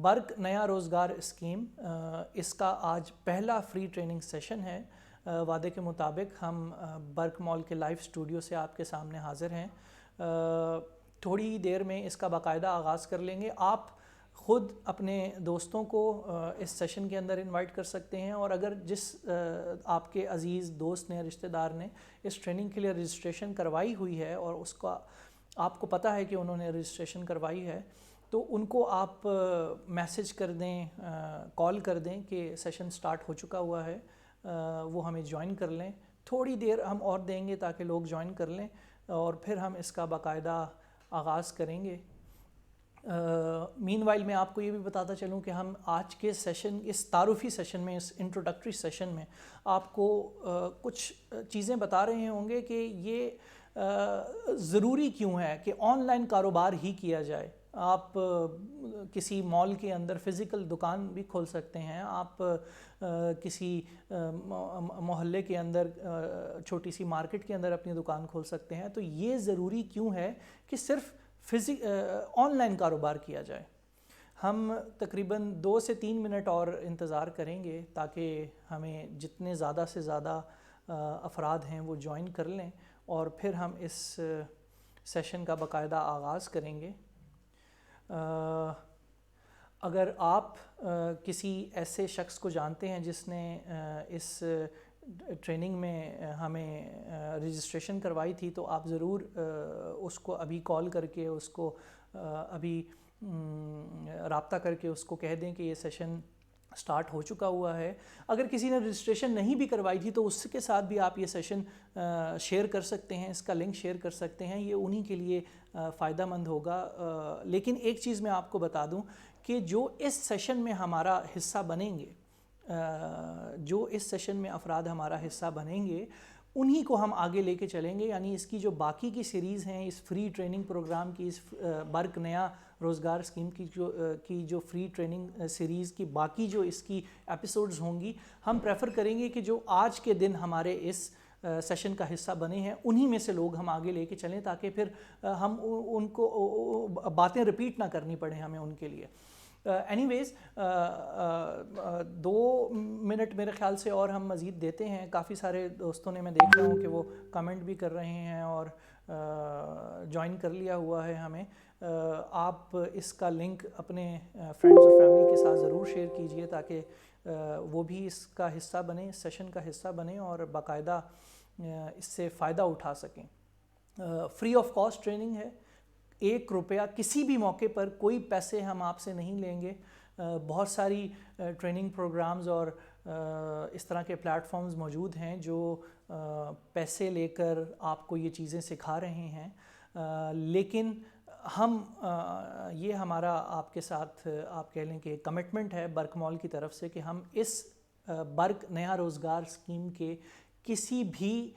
برق نیا روزگار اسکیم، اس کا آج پہلا فری ٹریننگ سیشن ہے۔ وعدے کے مطابق ہم برق مال کے لائیو اسٹوڈیو سے آپ کے سامنے حاضر ہیں۔ تھوڑی دیر میں اس کا باقاعدہ آغاز کر لیں گے۔ آپ خود اپنے دوستوں کو اس سیشن کے اندر انوائٹ کر سکتے ہیں، اور اگر جس آپ کے عزیز دوست نے، رشتہ دار نے اس ٹریننگ کے لیے رجسٹریشن کروائی ہوئی ہے اور اس کا آپ کو پتہ ہے کہ انہوں نے رجسٹریشن کروائی ہے، تو ان کو آپ میسج کر دیں، کال کر دیں کہ سیشن سٹارٹ ہو چکا ہوا ہے، وہ ہمیں جوائن کر لیں۔ تھوڑی دیر ہم اور دیں گے تاکہ لوگ جوائن کر لیں، اور پھر ہم اس کا باقاعدہ آغاز کریں گے۔ مین وائل میں آپ کو یہ بھی بتاتا چلوں کہ ہم آج کے سیشن، اس تعارفی سیشن میں، اس انٹروڈکٹری سیشن میں آپ کو کچھ چیزیں بتا رہے ہوں گے کہ یہ ضروری کیوں ہے کہ آن لائن کاروبار ہی کیا جائے۔ آپ کسی مال کے اندر فزیکل دکان بھی کھول سکتے ہیں، آپ کسی محلے کے اندر چھوٹی سی مارکیٹ کے اندر اپنی دکان کھول سکتے ہیں۔ تو یہ ضروری کیوں ہے کہ صرف آن لائن کاروبار کیا جائے؟ ہم تقریباً 2 سے 3 منٹ اور انتظار کریں گے تاکہ ہمیں جتنے زیادہ سے زیادہ افراد ہیں وہ جوائن کر لیں، اور پھر ہم اس سیشن کا باقاعدہ آغاز کریں گے۔ اگر آپ کسی ایسے شخص کو جانتے ہیں جس نے اس ٹریننگ میں ہمیں رجسٹریشن کروائی تھی، تو آپ ضرور اس کو ابھی کال کر کے، اس کو ابھی رابطہ کر کے اس کو کہہ دیں کہ یہ سیشن سٹارٹ ہو چکا ہوا ہے۔ اگر کسی نے رجسٹریشن نہیں بھی کروائی تھی تو اس کے ساتھ بھی آپ یہ سیشن شیئر کر سکتے ہیں، اس کا لنک شیئر کر سکتے ہیں، یہ انہی کے لیے فائدہ مند ہوگا۔ لیکن ایک چیز میں آپ کو بتا دوں کہ جو اس سیشن میں ہمارا حصہ بنیں گے، جو اس سیشن میں افراد ہمارا حصہ بنیں گے، انہی کو ہم آگے لے کے چلیں گے۔ یعنی اس کی جو باقی کی سیریز ہیں، اس فری ٹریننگ پروگرام کی، اس برق نیا روزگار اسکیم کی جو فری ٹریننگ سیریز کی باقی جو اس کی ایپیسوڈز ہوں گی، ہم پریفر کریں گے کہ جو آج کے دن ہمارے اس سیشن کا حصہ بنے ہیں، انہی میں سے لوگ ہم آگے لے کے چلیں، تاکہ پھر ہم ان کو باتیں رپیٹ نہ کرنی پڑیں ہمیں ان کے لیے۔ اینی ویز 2 منٹ میرے خیال سے اور ہم مزید دیتے ہیں۔ کافی سارے دوستوں نے، میں دیکھ رہا ہوں کہ وہ کمنٹ بھی کر رہے ہیں اور جوائن کر لیا ہوا ہے ہمیں۔ آپ اس کا لنک اپنے فرینڈز اور فیملی کے ساتھ ضرور شیئر کیجئے تاکہ وہ بھی اس کا حصہ بنیں، اس سیشن کا حصہ بنیں اور باقاعدہ اس سے فائدہ اٹھا سکیں۔ فری آف کاسٹ ٹریننگ ہے، 1 روپیہ کسی بھی موقع پر، کوئی پیسے ہم آپ سے نہیں لیں گے۔ بہت ساری ٹریننگ پروگرامز اور اس طرح کے پلیٹ فارمز موجود ہیں جو پیسے لے کر آپ کو یہ چیزیں سکھا رہے ہیں، لیکن ہم یہ ہمارا آپ کے ساتھ آپ کہہ لیں کہ کمٹمنٹ ہے برق مال کی طرف سے کہ ہم اس برق نیا روزگار اسکیم کے کسی بھی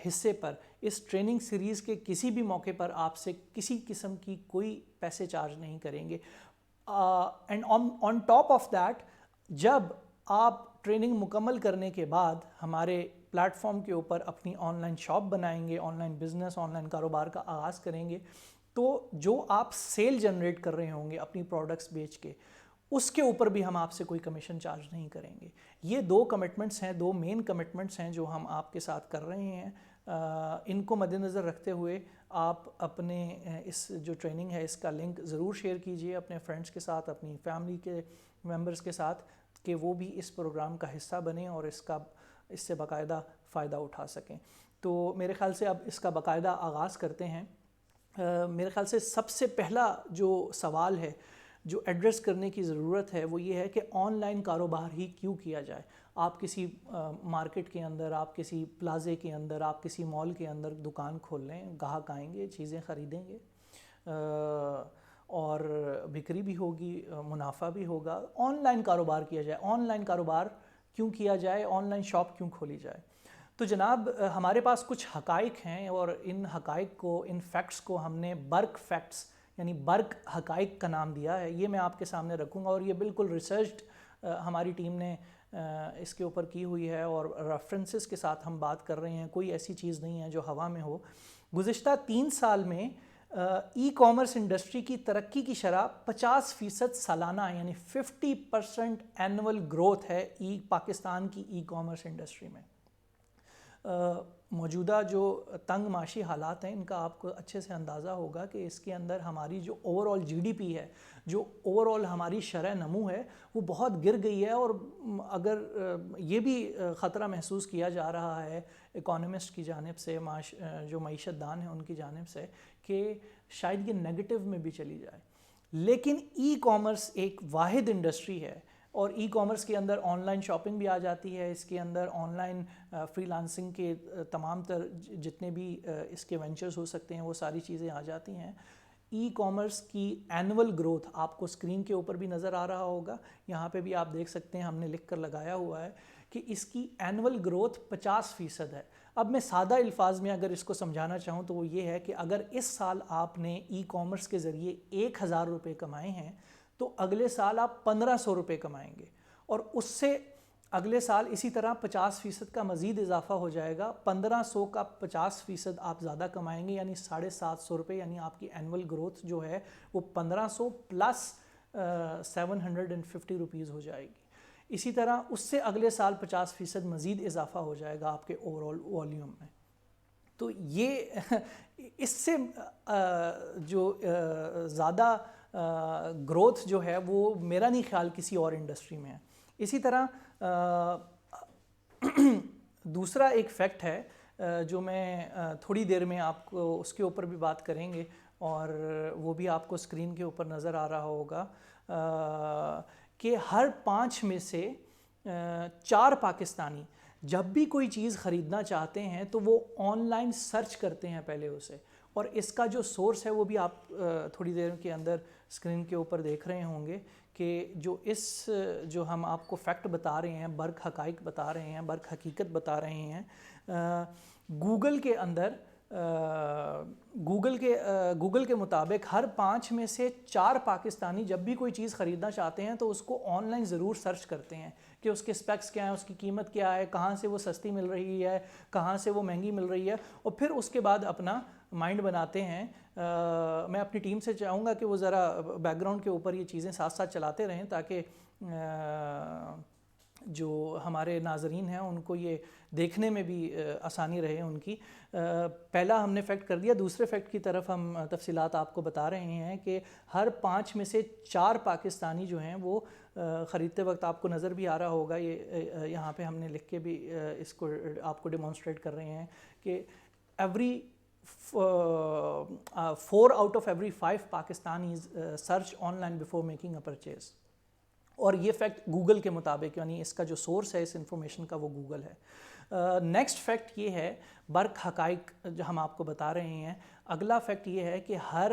حصے پر، اس ٹریننگ سیریز کے کسی بھی موقع پر آپ سے کسی قسم کی کوئی پیسے چارج نہیں کریں گے۔ And on top of that, جب آپ ٹریننگ مکمل کرنے کے بعد ہمارے پلیٹ فارم کے اوپر اپنی آن لائن شاپ بنائیں گے، on line business, on line کاروبار کا آغاز کریں گے، تو جو آپ سیل جنریٹ کر رہے ہوں گے اپنی پروڈکٹس بیچ کے، اس کے اوپر بھی ہم آپ سے کوئی کمیشن چارج نہیں کریں گے۔ یہ 2 کمٹمنٹس ہیں، 2 مین کمٹمنٹس ہیں جو ہم آپ کے ساتھ کر رہے ہیں۔ ان کو مد نظر رکھتے ہوئے آپ اپنے اس جو ٹریننگ ہے اس کا لنک ضرور شیئر کیجئے اپنے فرینڈس کے ساتھ، اپنی فیملی کے ممبرز کے ساتھ، کہ وہ بھی اس پروگرام کا حصہ بنیں اور اس سے باقاعدہ فائدہ اٹھا سکیں۔ تو میرے خیال سے اب اس کا باقاعدہ آغاز کرتے ہیں۔ میرے خیال سے سب سے پہلا جو سوال ہے جو ایڈریس کرنے کی ضرورت ہے وہ یہ ہے کہ آن لائن کاروبار ہی کیوں کیا جائے؟ آپ کسی مارکیٹ کے اندر، آپ کسی پلازے کے اندر، آپ کسی مال کے اندر دکان کھول لیں، گاہک آئیں گے، چیزیں خریدیں گے، اور بکری بھی ہوگی، منافع بھی ہوگا۔ آن لائن کاروبار کیا جائے، آن لائن کاروبار کیوں کیا جائے، آن لائن شاپ کیوں کھولی جائے؟ تو جناب، ہمارے پاس کچھ حقائق ہیں، اور ان حقائق کو، ان فیکٹس کو ہم نے برق فیکٹس یعنی برق حقائق کا نام دیا ہے۔ یہ میں آپ کے سامنے رکھوں گا، اور یہ بالکل ریسرچڈ ہماری ٹیم نے اس کے اوپر کی ہوئی ہے، اور ریفرنسز کے ساتھ ہم بات کر رہے ہیں، کوئی ایسی چیز نہیں ہے جو ہوا میں ہو۔ گزشتہ 3 سال میں ای کامرس انڈسٹری کی ترقی کی شرح 50% سالانہ یعنی 50% اینول گروتھ ہے پاکستان کی ای کامرس انڈسٹری میں. موجودہ جو تنگ معاشی حالات ہیں ان کا آپ کو اچھے سے اندازہ ہوگا کہ اس کے اندر ہماری جو over all G D P ہے, جو اوور آل ہماری شرح نمو ہے وہ بہت گر گئی ہے. اور اگر یہ بھی خطرہ محسوس کیا جا رہا ہے اکانومسٹ کی جانب سے, جو معیشت دان ہیں ان کی جانب سے, کہ شاید یہ نیگیٹو میں بھی چلی جائے. لیکن ای کامرس ایک واحد انڈسٹری ہے, اور ای کامرس کے اندر آن لائن شاپنگ بھی آ جاتی ہے, اس کے اندر آن لائن فری لانسنگ کے تمام تر جتنے بھی اس کے وینچرز ہو سکتے ہیں وہ ساری چیزیں آ جاتی ہیں. ای کامرس کی اینول گروتھ آپ کو اسکرین کے اوپر بھی نظر آ رہا ہوگا, یہاں پہ بھی آپ دیکھ سکتے ہیں ہم نے لکھ کر لگایا ہوا ہے کہ اس کی اینول گروتھ 50% ہے. اب میں سادہ الفاظ میں اگر اس کو سمجھانا چاہوں تو وہ یہ ہے کہ اگر اس سال آپ نے ای کامرس کے ذریعے 1000 روپے کمائے ہیں تو اگلے سال آپ 1500 روپے کمائیں گے, اور اس سے اگلے سال اسی طرح 50% کا مزید اضافہ ہو جائے گا. 1500 کا 50% آپ زیادہ کمائیں گے یعنی 750 روپے, یعنی آپ کی اینول گروتھ جو ہے وہ 1500 پلس 750 روپیز ہو جائے گی. اسی طرح اس سے اگلے سال 50% مزید اضافہ ہو جائے گا آپ کے اوور آل والیوم میں. تو یہ اس سے جو زیادہ گروتھ جو ہے وہ میرا نہیں خیال کسی اور انڈسٹری میں ہے. اسی طرح دوسرا ایک فیکٹ ہے جو میں تھوڑی دیر میں آپ کو اس کے اوپر بھی بات کریں گے, اور وہ بھی آپ کو اسکرین کے اوپر نظر آ رہا ہوگا کہ ہر 5 میں سے 4 پاکستانی جب بھی کوئی چیز خریدنا چاہتے ہیں تو وہ آن لائن سرچ کرتے ہیں پہلے اسے. اور اس کا جو سورس ہے وہ بھی آپ تھوڑی دیر کے اندر اسکرین کے اوپر دیکھ رہے ہوں گے کہ جو ہم آپ کو فیکٹ بتا رہے ہیں, برق حقائق بتا رہے ہیں, برق حقیقت بتا رہے ہیں, گوگل کے اندر گوگل کے مطابق ہر 5 میں سے 4 پاکستانی جب بھی کوئی چیز خریدنا چاہتے ہیں تو اس کو آن لائن ضرور سرچ کرتے ہیں کہ اس کے اسپیکس کیا ہیں, اس کی قیمت کیا ہے, کہاں سے وہ سستی مل رہی ہے, کہاں سے وہ مہنگی مل رہی ہے, اور پھر اس کے بعد اپنا مائنڈ بناتے ہیں. میں اپنی ٹیم سے چاہوں گا کہ وہ ذرا بیک گراؤنڈ کے اوپر یہ چیزیں ساتھ ساتھ چلاتے رہیں تاکہ جو ہمارے ناظرین ہیں ان کو یہ دیکھنے میں بھی آسانی رہے ان کی. پہلا ہم نے فیکٹ کر دیا. دوسرے فیکٹ کی طرف ہم تفصیلات آپ کو بتا رہے ہیں کہ ہر 5 میں سے 4 پاکستانی جو ہیں وہ خریدتے وقت آپ کو نظر بھی آ رہا ہوگا, یہ یہاں پہ ہم نے لکھ کے بھی اس کو آپ کو ڈیمانسٹریٹ کر رہے ہیں کہ four out of every 5 Pakistanis search online before making a purchase. اور یہ فیکٹ گوگل کے مطابق, یعنی اس کا جو سورس ہے اس انفارمیشن کا وہ گوگل ہے. نیکسٹ فیکٹ یہ ہے, برق حقائق جو ہم آپ کو بتا رہے ہیں. اگلا فیکٹ یہ ہے کہ ہر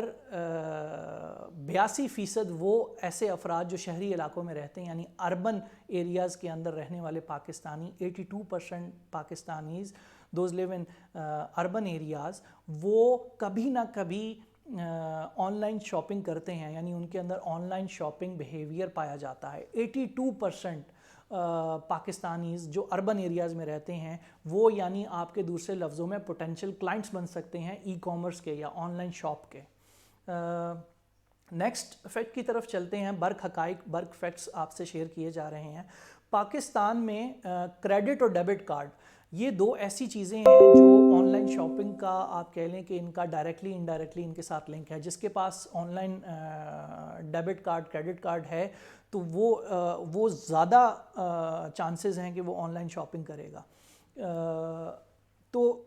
82% وہ ایسے افراد جو شہری علاقوں میں رہتے ہیں یعنی اربن ایریاز کے اندر رہنے والے Pakistani, 82% Pakistanis does live in urban areas, وہ کبھی نہ کبھی آن لائن شاپنگ کرتے ہیں, یعنی ان کے اندر آن لائن شاپنگ بیہیویئر پایا جاتا ہے. 82% پاکستانیز جو اربن ایریاز میں رہتے ہیں وہ یعنی آپ کے دوسرے لفظوں میں پوٹینشیل کلائنٹس بن سکتے ہیں ای کامرس کے یا آن لائن شاپ کے. نیکسٹ فیکٹ کی طرف چلتے ہیں. برق حقائق, برق فیکٹس آپ سے شیئر کیے جا رہے ہیں. پاکستان میں کریڈٹ اور ڈیبٹ کارڈ, یہ 2 ایسی چیزیں ہیں جو آن لائن شاپنگ کا آپ کہہ لیں کہ ان کا ڈائریکٹلی انڈائریکٹلی ان کے ساتھ لنک ہے. جس کے پاس online debit card, credit card ہے تو وہ زیادہ چانسز ہیں کہ وہ آن لائن شاپنگ کرے گا. تو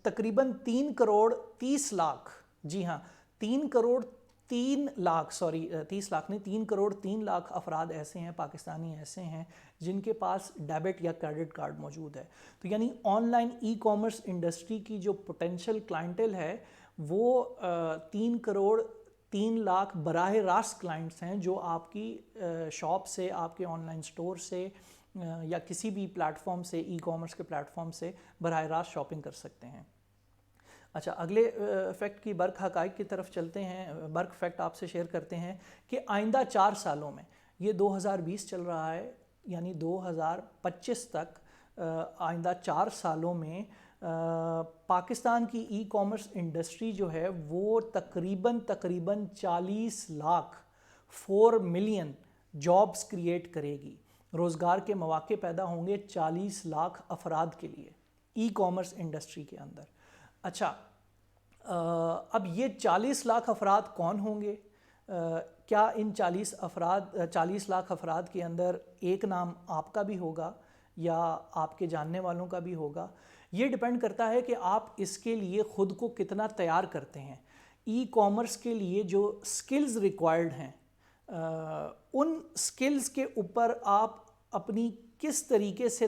تقریباً 3 کروڑ 30 لاکھ, جی ہاں 3 کروڑ 3 لاکھ 30 لاکھ نہیں 3 کروڑ 3 لاکھ افراد ایسے ہیں, پاکستانی ایسے ہیں جن کے پاس ڈیبٹ یا کریڈٹ کارڈ موجود ہے. تو یعنی on line e commerce industry کی جو پوٹینشیل کلائنٹل ہے وہ 3 کروڑ 3 لاکھ براہ راست کلائنٹس ہیں جو آپ کی شاپ سے, آپ کے آن لائن سٹور سے یا کسی بھی پلیٹ فارم سے, ای کامرس کے پلیٹ فارم سے براہ راست شاپنگ کر سکتے ہیں. اچھا, اگلے فیکٹ کی برق حقائق کی طرف چلتے ہیں. برق فیکٹ آپ سے شیئر کرتے ہیں کہ آئندہ 4 سالوں میں, یہ 2020 چل رہا ہے یعنی 2025 تک, آئندہ 4 سالوں میں پاکستان کی ای کامرس انڈسٹری جو ہے وہ تقریباً 40 لاکھ 4 ملین جابز کریٹ کرے گی. روزگار کے مواقع پیدا ہوں گے 40 لاکھ افراد کے لیے ای کامرس انڈسٹری کے اندر. اچھا اب یہ 40 لاکھ افراد کون ہوں گے؟ کیا ان 40 لاکھ افراد کے اندر ایک نام آپ کا بھی ہوگا یا آپ کے جاننے والوں کا بھی ہوگا؟ یہ ڈیپینڈ کرتا ہے کہ آپ اس کے لیے خود کو کتنا تیار کرتے ہیں. ای کامرس کے لیے جو سکلز ریکوائرڈ ہیں ان سکلز کے اوپر آپ اپنی کس طریقے سے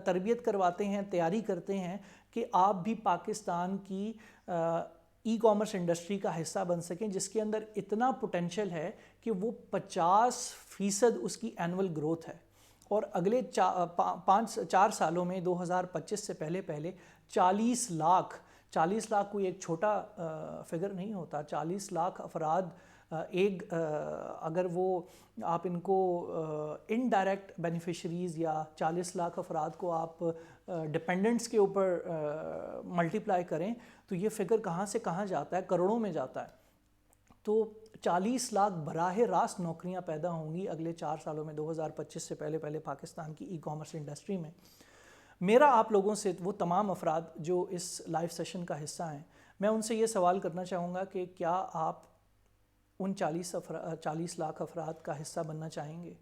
تربیت کرواتے ہیں، تیاری کرتے ہیں کہ آپ بھی پاکستان کی ای کامرس انڈسٹری کا حصہ بن سکیں، جس کے اندر اتنا پوٹینشل ہے کہ وہ 50% اس کی اینول گروتھ ہے. اور اگلے 4 سالوں میں 2025 سے پہلے 40 لاکھ کوئی ایک چھوٹا فگر نہیں ہوتا. 40 لاکھ افراد اگر وہ آپ ان کو انڈائریکٹ بینیفیشریز یا 40 لاکھ افراد کو آپ ڈپینڈنٹس کے اوپر ملٹیپلائی کریں تو یہ فگر کہاں سے کہاں جاتا ہے، کروڑوں میں جاتا ہے. تو 40 لاکھ براہ راست نوکریاں پیدا ہوں گی اگلے 4 سالوں میں 2025 سے پہلے پاکستان کی ای کامرس انڈسٹری میں. میرا آپ لوگوں سے، وہ تمام افراد جو اس لائیو سیشن کا حصہ ہیں، میں ان سے یہ سوال کرنا چاہوں گا کہ کیا آپ ان 40 لاکھ افراد کا حصہ بننا چاہیں گے؟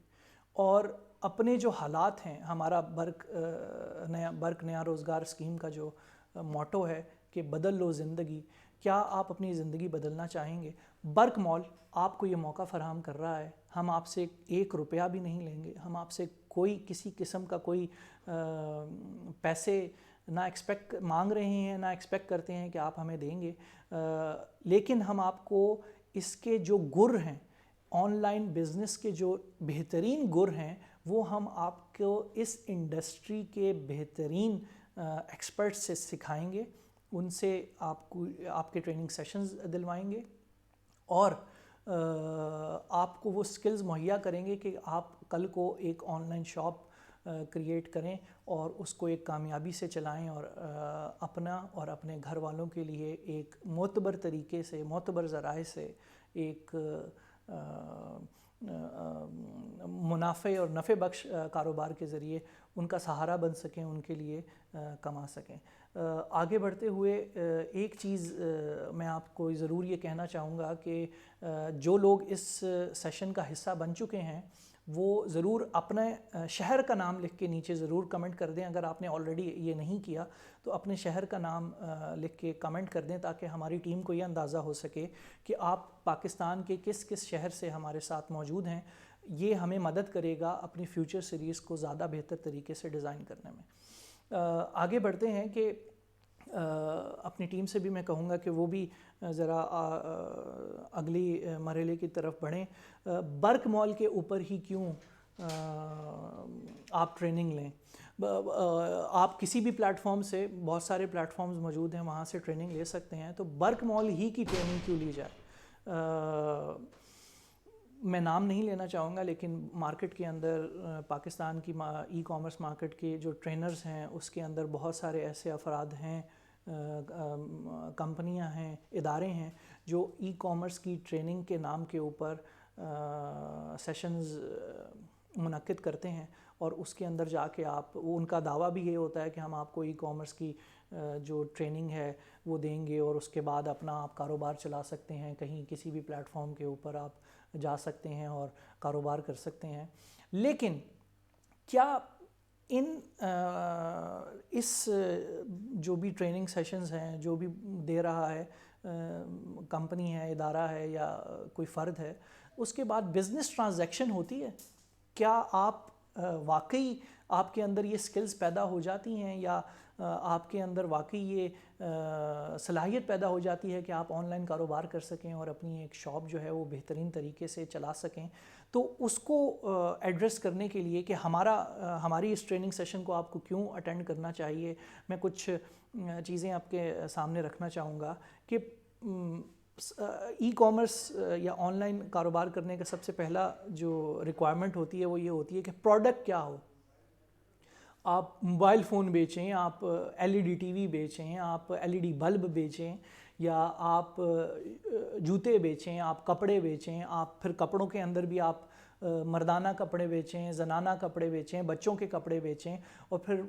اور اپنے جو حالات ہیں، ہمارا برق نیا روزگار اسکیم کا جو موٹو ہے کہ بدل لو زندگی، کیا آپ اپنی زندگی بدلنا چاہیں گے؟ برق مال آپ کو یہ موقع فراہم کر رہا ہے. ہم آپ سے 1 روپیہ بھی نہیں لیں گے، ہم آپ سے کسی قسم کا کوئی پیسے نہ ایکسپیکٹ مانگ رہے ہیں، نہ ایکسپیکٹ کرتے ہیں کہ آپ ہمیں دیں گے. لیکن ہم آپ کو اس کے جو گر ہیں، آن لائن بزنس کے جو بہترین گر ہیں، وہ ہم آپ کو اس انڈسٹری کے بہترین ایکسپرٹ سے سکھائیں گے. ان سے آپ کے ٹریننگ سیشنز دلوائیں گے اور آپ کو وہ سکلز مہیا کریں گے کہ آپ کل کو ایک آن لائن شاپ کریٹ کریں اور اس کو ایک کامیابی سے چلائیں اور اپنا اور اپنے گھر والوں کے لیے ایک معتبر طریقے سے، معتبر ذرائع سے ایک منافع اور نفع بخش کاروبار کے ذریعے ان کا سہارا بن سکیں، ان کے لیے کما سکیں. آگے بڑھتے ہوئے ایک چیز میں آپ کو ضرور یہ کہنا چاہوں گا کہ جو لوگ اس سیشن کا حصہ بن چکے ہیں وہ ضرور اپنے شہر کا نام لکھ کے نیچے ضرور کمنٹ کر دیں. اگر آپ نے آلریڈی یہ نہیں کیا تو اپنے شہر کا نام لکھ کے کمنٹ کر دیں تاکہ ہماری ٹیم کو یہ اندازہ ہو سکے کہ آپ پاکستان کے کس شہر سے ہمارے ساتھ موجود ہیں. یہ ہمیں مدد کرے گا اپنی فیوچر سیریز کو زیادہ بہتر طریقے سے ڈیزائن کرنے میں. آگے بڑھتے ہیں کہ اپنی ٹیم سے بھی میں کہوں گا کہ وہ بھی ذرا اگلی مرحلے کی طرف بڑھیں. برق مال کے اوپر ہی کیوں آپ ٹریننگ لیں؟ آپ کسی بھی پلیٹ فارم سے، بہت سارے پلیٹ فارمز موجود ہیں، وہاں سے ٹریننگ لے سکتے ہیں. تو برق مال ہی کی ٹریننگ کیوں لی جائے؟ میں نام نہیں لینا چاہوں گا لیکن مارکیٹ کے اندر پاکستان کی ای کامرس مارکیٹ کے جو ٹرینرز ہیں اس کے اندر بہت سارے ایسے افراد ہیں، کمپنیاں ہیں، ادارے ہیں جو ای کامرس کی ٹریننگ کے نام کے اوپر سیشنز منعقد کرتے ہیں اور اس کے اندر جا کے ان کا دعویٰ بھی یہ ہوتا ہے کہ ہم آپ کو ای کامرس کی جو ٹریننگ ہے وہ دیں گے اور اس کے بعد اپنا آپ کاروبار چلا سکتے ہیں، کہیں کسی بھی پلیٹ فارم کے اوپر آپ جا سکتے ہیں اور کاروبار کر سکتے ہیں. لیکن کیا اس جو بھی ٹریننگ سیشنز ہیں، جو بھی دے رہا ہے کمپنی ہے، ادارہ ہے یا کوئی فرد ہے، اس کے بعد بزنس ٹرانزیکشن ہوتی ہے؟ کیا آپ واقعی آپ کے اندر یہ سکلز پیدا ہو جاتی ہیں یا آپ کے اندر واقعی یہ صلاحیت پیدا ہو جاتی ہے کہ آپ آن لائن کاروبار کر سکیں اور اپنی ایک شاپ جو ہے وہ بہترین طریقے سے چلا سکیں؟ تو اس کو ایڈریس کرنے کے لیے کہ ہماری اس ٹریننگ سیشن کو آپ کو کیوں اٹینڈ کرنا چاہیے، میں کچھ چیزیں آپ کے سامنے رکھنا چاہوں گا کہ ای کامرس یا آن لائن کاروبار کرنے کا سب سے پہلا جو ریکوائرمنٹ ہوتی ہے وہ یہ ہوتی ہے کہ پروڈکٹ کیا ہو. آپ موبائل فون بیچیں، آپ LED TV بیچیں، آپ LED بلب بیچیں، یا آپ جوتے بیچیں، آپ کپڑے بیچیں، آپ پھر کپڑوں کے اندر بھی آپ مردانہ کپڑے بیچیں، زنانہ کپڑے بیچیں، بچوں کے کپڑے بیچیں، اور پھر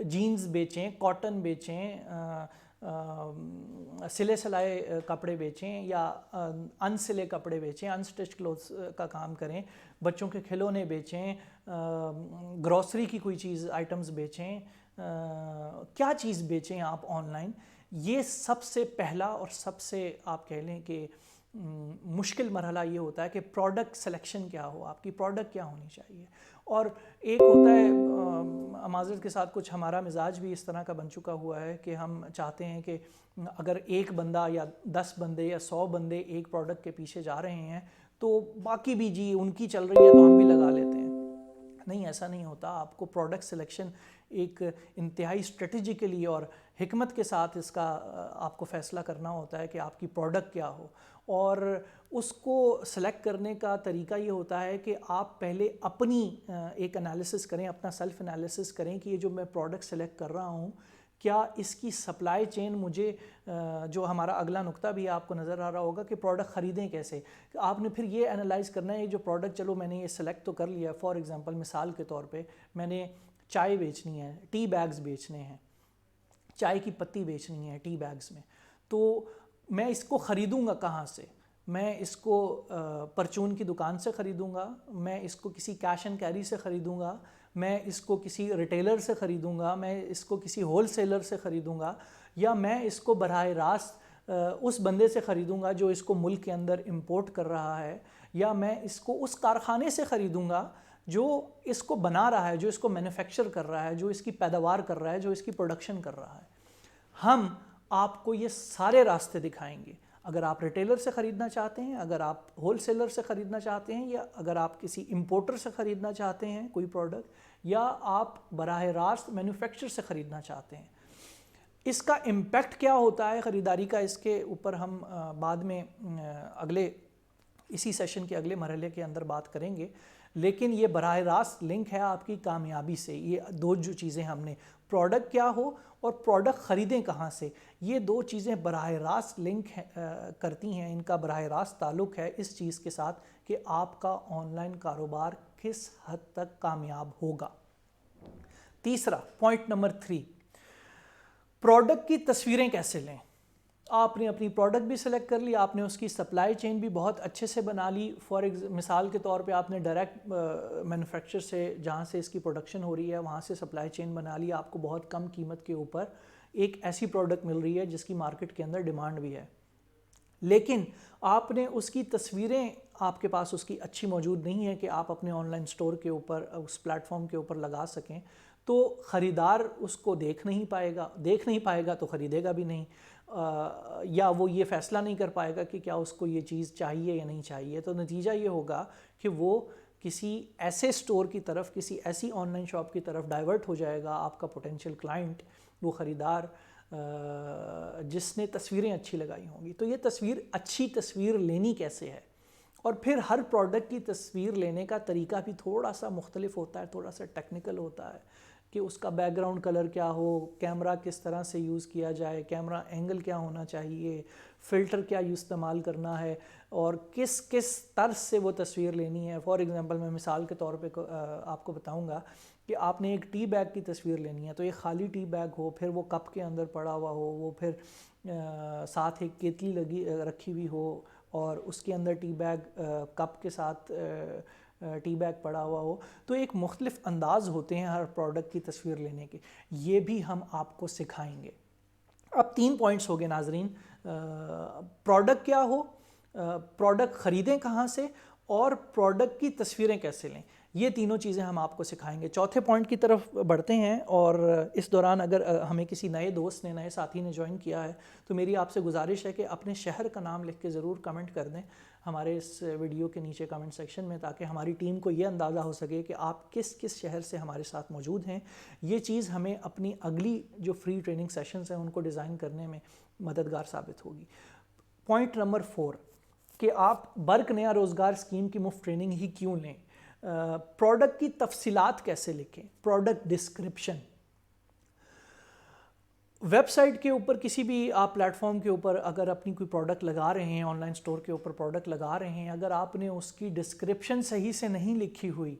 جینز بیچیں، کاٹن بیچیں، سلے سلائے کپڑے بیچیں، یا ان سلے کپڑے بیچیں، ان سٹچ کلوتھس کا کام کریں، بچوں کے کھلونے بیچیں، گروسری کی کوئی چیز آئٹمز بیچیں، کیا چیز بیچیں آپ آن لائن. یہ سب سے پہلا اور سب سے آپ کہہ لیں کہ مشکل مرحلہ یہ ہوتا ہے کہ پروڈکٹ سلیکشن کیا ہو، آپ کی پروڈکٹ کیا ہونی چاہیے. اور ایک ہوتا ہے معذرت کے ساتھ کچھ ہمارا مزاج بھی اس طرح کا بن چکا ہوا ہے کہ ہم چاہتے ہیں کہ اگر ایک بندہ یا 10 بندے یا 100 بندے ایک پروڈکٹ کے پیچھے جا رہے ہیں تو باقی بھی جی ان کی چل رہی ہے تو ہم بھی لگا لیتے ہیں. نہیں، ایسا نہیں ہوتا. آپ کو پروڈکٹ سلیکشن ایک انتہائی اسٹریٹجیکلی اور حکمت کے ساتھ اس کا آپ کو فیصلہ کرنا ہوتا ہے کہ آپ کی پروڈکٹ کیا ہو. اور اس کو سلیکٹ کرنے کا طریقہ یہ ہوتا ہے کہ آپ پہلے اپنی ایک انالیسس کریں، اپنا سیلف انالیسس کریں کہ یہ جو میں پروڈکٹ سلیکٹ کر رہا ہوں کیا اس کی سپلائی چین مجھے، جو ہمارا اگلا نقطہ بھی آپ کو نظر آ رہا ہوگا کہ پروڈکٹ خریدیں کیسے. آپ نے پھر یہ انالائز کرنا ہے یہ جو پروڈکٹ چلو میں نے یہ سلیکٹ تو کر لیا. فار ایگزامپل مثال کے طور پہ میں نے چائے بیچنی ہے، ٹی بیگز بیچنے ہیں، چائے کی پتی بیچنی ہے ٹی بیگز میں، تو میں اس کو خریدوں گا کہاں سے؟ میں اس کو پرچون کی دکان سے خریدوں گا، میں اس کو کسی کیش اینڈ کیری سے خریدوں گا، میں اس کو کسی ریٹیلر سے خریدوں گا، میں اس کو کسی ہول سیلر سے خریدوں گا، یا میں اس کو براہ راست اس بندے سے خریدوں گا جو اس کو ملک کے اندر امپورٹ کر رہا ہے، یا میں اس کو اس کارخانے سے خریدوں گا جو اس کو بنا رہا ہے، جو اس کو مینوفیکچر کر رہا ہے، جو اس کی پیداوار کر رہا ہے، جو اس کی پروڈکشن کر رہا ہے. ہم آپ کو یہ سارے راستے دکھائیں گے. اگر آپ ریٹیلر سے خریدنا چاہتے ہیں، اگر آپ ہول سیلر سے خریدنا چاہتے ہیں، یا اگر آپ کسی امپورٹر سے خریدنا چاہتے ہیں کوئی پروڈکٹ، یا آپ براہ راست مینوفیکچر سے خریدنا چاہتے ہیں، اس کا امپیکٹ کیا ہوتا ہے خریداری کا، اس کے اوپر ہم بعد میں اگلے اسی سیشن کے اگلے مرحلے کے اندر بات کریں گے. لیکن یہ براہ راست لنک ہے آپ کی کامیابی سے. یہ دو جو چیزیں ہم نے، پروڈکٹ کیا ہو اور پروڈکٹ خریدیں کہاں سے، یہ دو چیزیں براہ راست لنک کرتی ہیں. ان کا براہ راست تعلق ہے اس چیز کے ساتھ کہ آپ کا آن لائن کاروبار کس حد تک کامیاب ہوگا. تیسرا پوائنٹ نمبر 3، پروڈکٹ کی تصویریں کیسے لیں. آپ نے اپنی پروڈکٹ بھی سلیکٹ کر لی، آپ نے اس کی سپلائی چین بھی بہت اچھے سے بنا لی. مثال کے طور پہ آپ نے ڈائریکٹ مینوفیکچر سے، جہاں سے اس کی پروڈکشن ہو رہی ہے وہاں سے سپلائی چین بنا لی. آپ کو بہت کم قیمت کے اوپر ایک ایسی پروڈکٹ مل رہی ہے جس کی مارکیٹ کے اندر ڈیمانڈ بھی ہے، لیکن آپ نے اس کی تصویریں آپ کے پاس اس کی اچھی موجود نہیں ہے کہ آپ اپنے آن لائن سٹور کے اوپر، اس پلیٹ فارم کے اوپر لگا سکیں. تو خریدار اس کو دیکھ نہیں پائے گا تو خریدے گا بھی نہیں، یا وہ یہ فیصلہ نہیں کر پائے گا کہ کیا اس کو یہ چیز چاہیے یا نہیں چاہیے. تو نتیجہ یہ ہوگا کہ وہ کسی ایسے سٹور کی طرف، کسی ایسی آن لائن شاپ کی طرف ڈائیورٹ ہو جائے گا. آپ کا پوٹینشیل کلائنٹ، وہ خریدار جس نے تصویریں اچھی لگائی ہوں گی. تو یہ اچھی تصویر لینی کیسے ہے، اور پھر ہر پروڈکٹ کی تصویر لینے کا طریقہ بھی تھوڑا سا مختلف ہوتا ہے، تھوڑا سا ٹیکنیکل ہوتا ہے کہ اس کا بیک گراؤنڈ کلر کیا ہو، کیمرہ کس طرح سے یوز کیا جائے، کیمرہ اینگل کیا ہونا چاہیے، فلٹر کیا استعمال کرنا ہے، اور کس طرز سے وہ تصویر لینی ہے. فار ایگزامپل میں مثال کے طور پہ آپ کو بتاؤں گا کہ آپ نے ایک ٹی بیگ کی تصویر لینی ہے، تو ایک خالی ٹی بیگ ہو، پھر وہ کپ کے اندر پڑا ہوا ہو، وہ پھر ساتھ ایک کیتلی رکھی ہوئی ہو، اور اس کے اندر ٹی بیگ کپ کے ساتھ ٹی بیگ پڑا ہوا ہو. تو ایک مختلف انداز ہوتے ہیں ہر پروڈکٹ کی تصویر لینے کے. یہ بھی ہم آپ کو سکھائیں گے. اب 3 پوائنٹس ہو گئے ناظرین. پروڈکٹ کیا ہو، پروڈکٹ خریدیں کہاں سے، اور پروڈکٹ کی تصویریں کیسے لیں. یہ تینوں چیزیں ہم آپ کو سکھائیں گے. چوتھے پوائنٹ کی طرف بڑھتے ہیں، اور اس دوران اگر ہمیں کسی نئے دوست نے، نئے ساتھی نے جوائن کیا ہے تو میری آپ سے گزارش ہے کہ اپنے شہر کا نام لکھ کے ضرور کمنٹ کر دیں ہمارے اس ویڈیو کے نیچے کمنٹ سیکشن میں، تاکہ ہماری ٹیم کو یہ اندازہ ہو سکے کہ آپ کس شہر سے ہمارے ساتھ موجود ہیں. یہ چیز ہمیں اپنی اگلی جو فری ٹریننگ سیشنز ہیں ان کو ڈیزائن کرنے میں مددگار ثابت ہوگی. پوائنٹ نمبر 4 کہ آپ برق نیا روزگار اسکیم کی مفت ٹریننگ ہی کیوں لیں. پروڈکٹ کی تفصیلات کیسے لکھیں، پروڈکٹ ڈسکرپشن. ویب سائٹ کے اوپر کسی بھی آپ پلیٹ فارم کے اوپر اگر اپنی کوئی پروڈکٹ لگا رہے ہیں، آن لائن اسٹور کے اوپر پروڈکٹ لگا رہے ہیں، اگر آپ نے اس کی ڈسکرپشن صحیح سے نہیں لکھی ہوئی،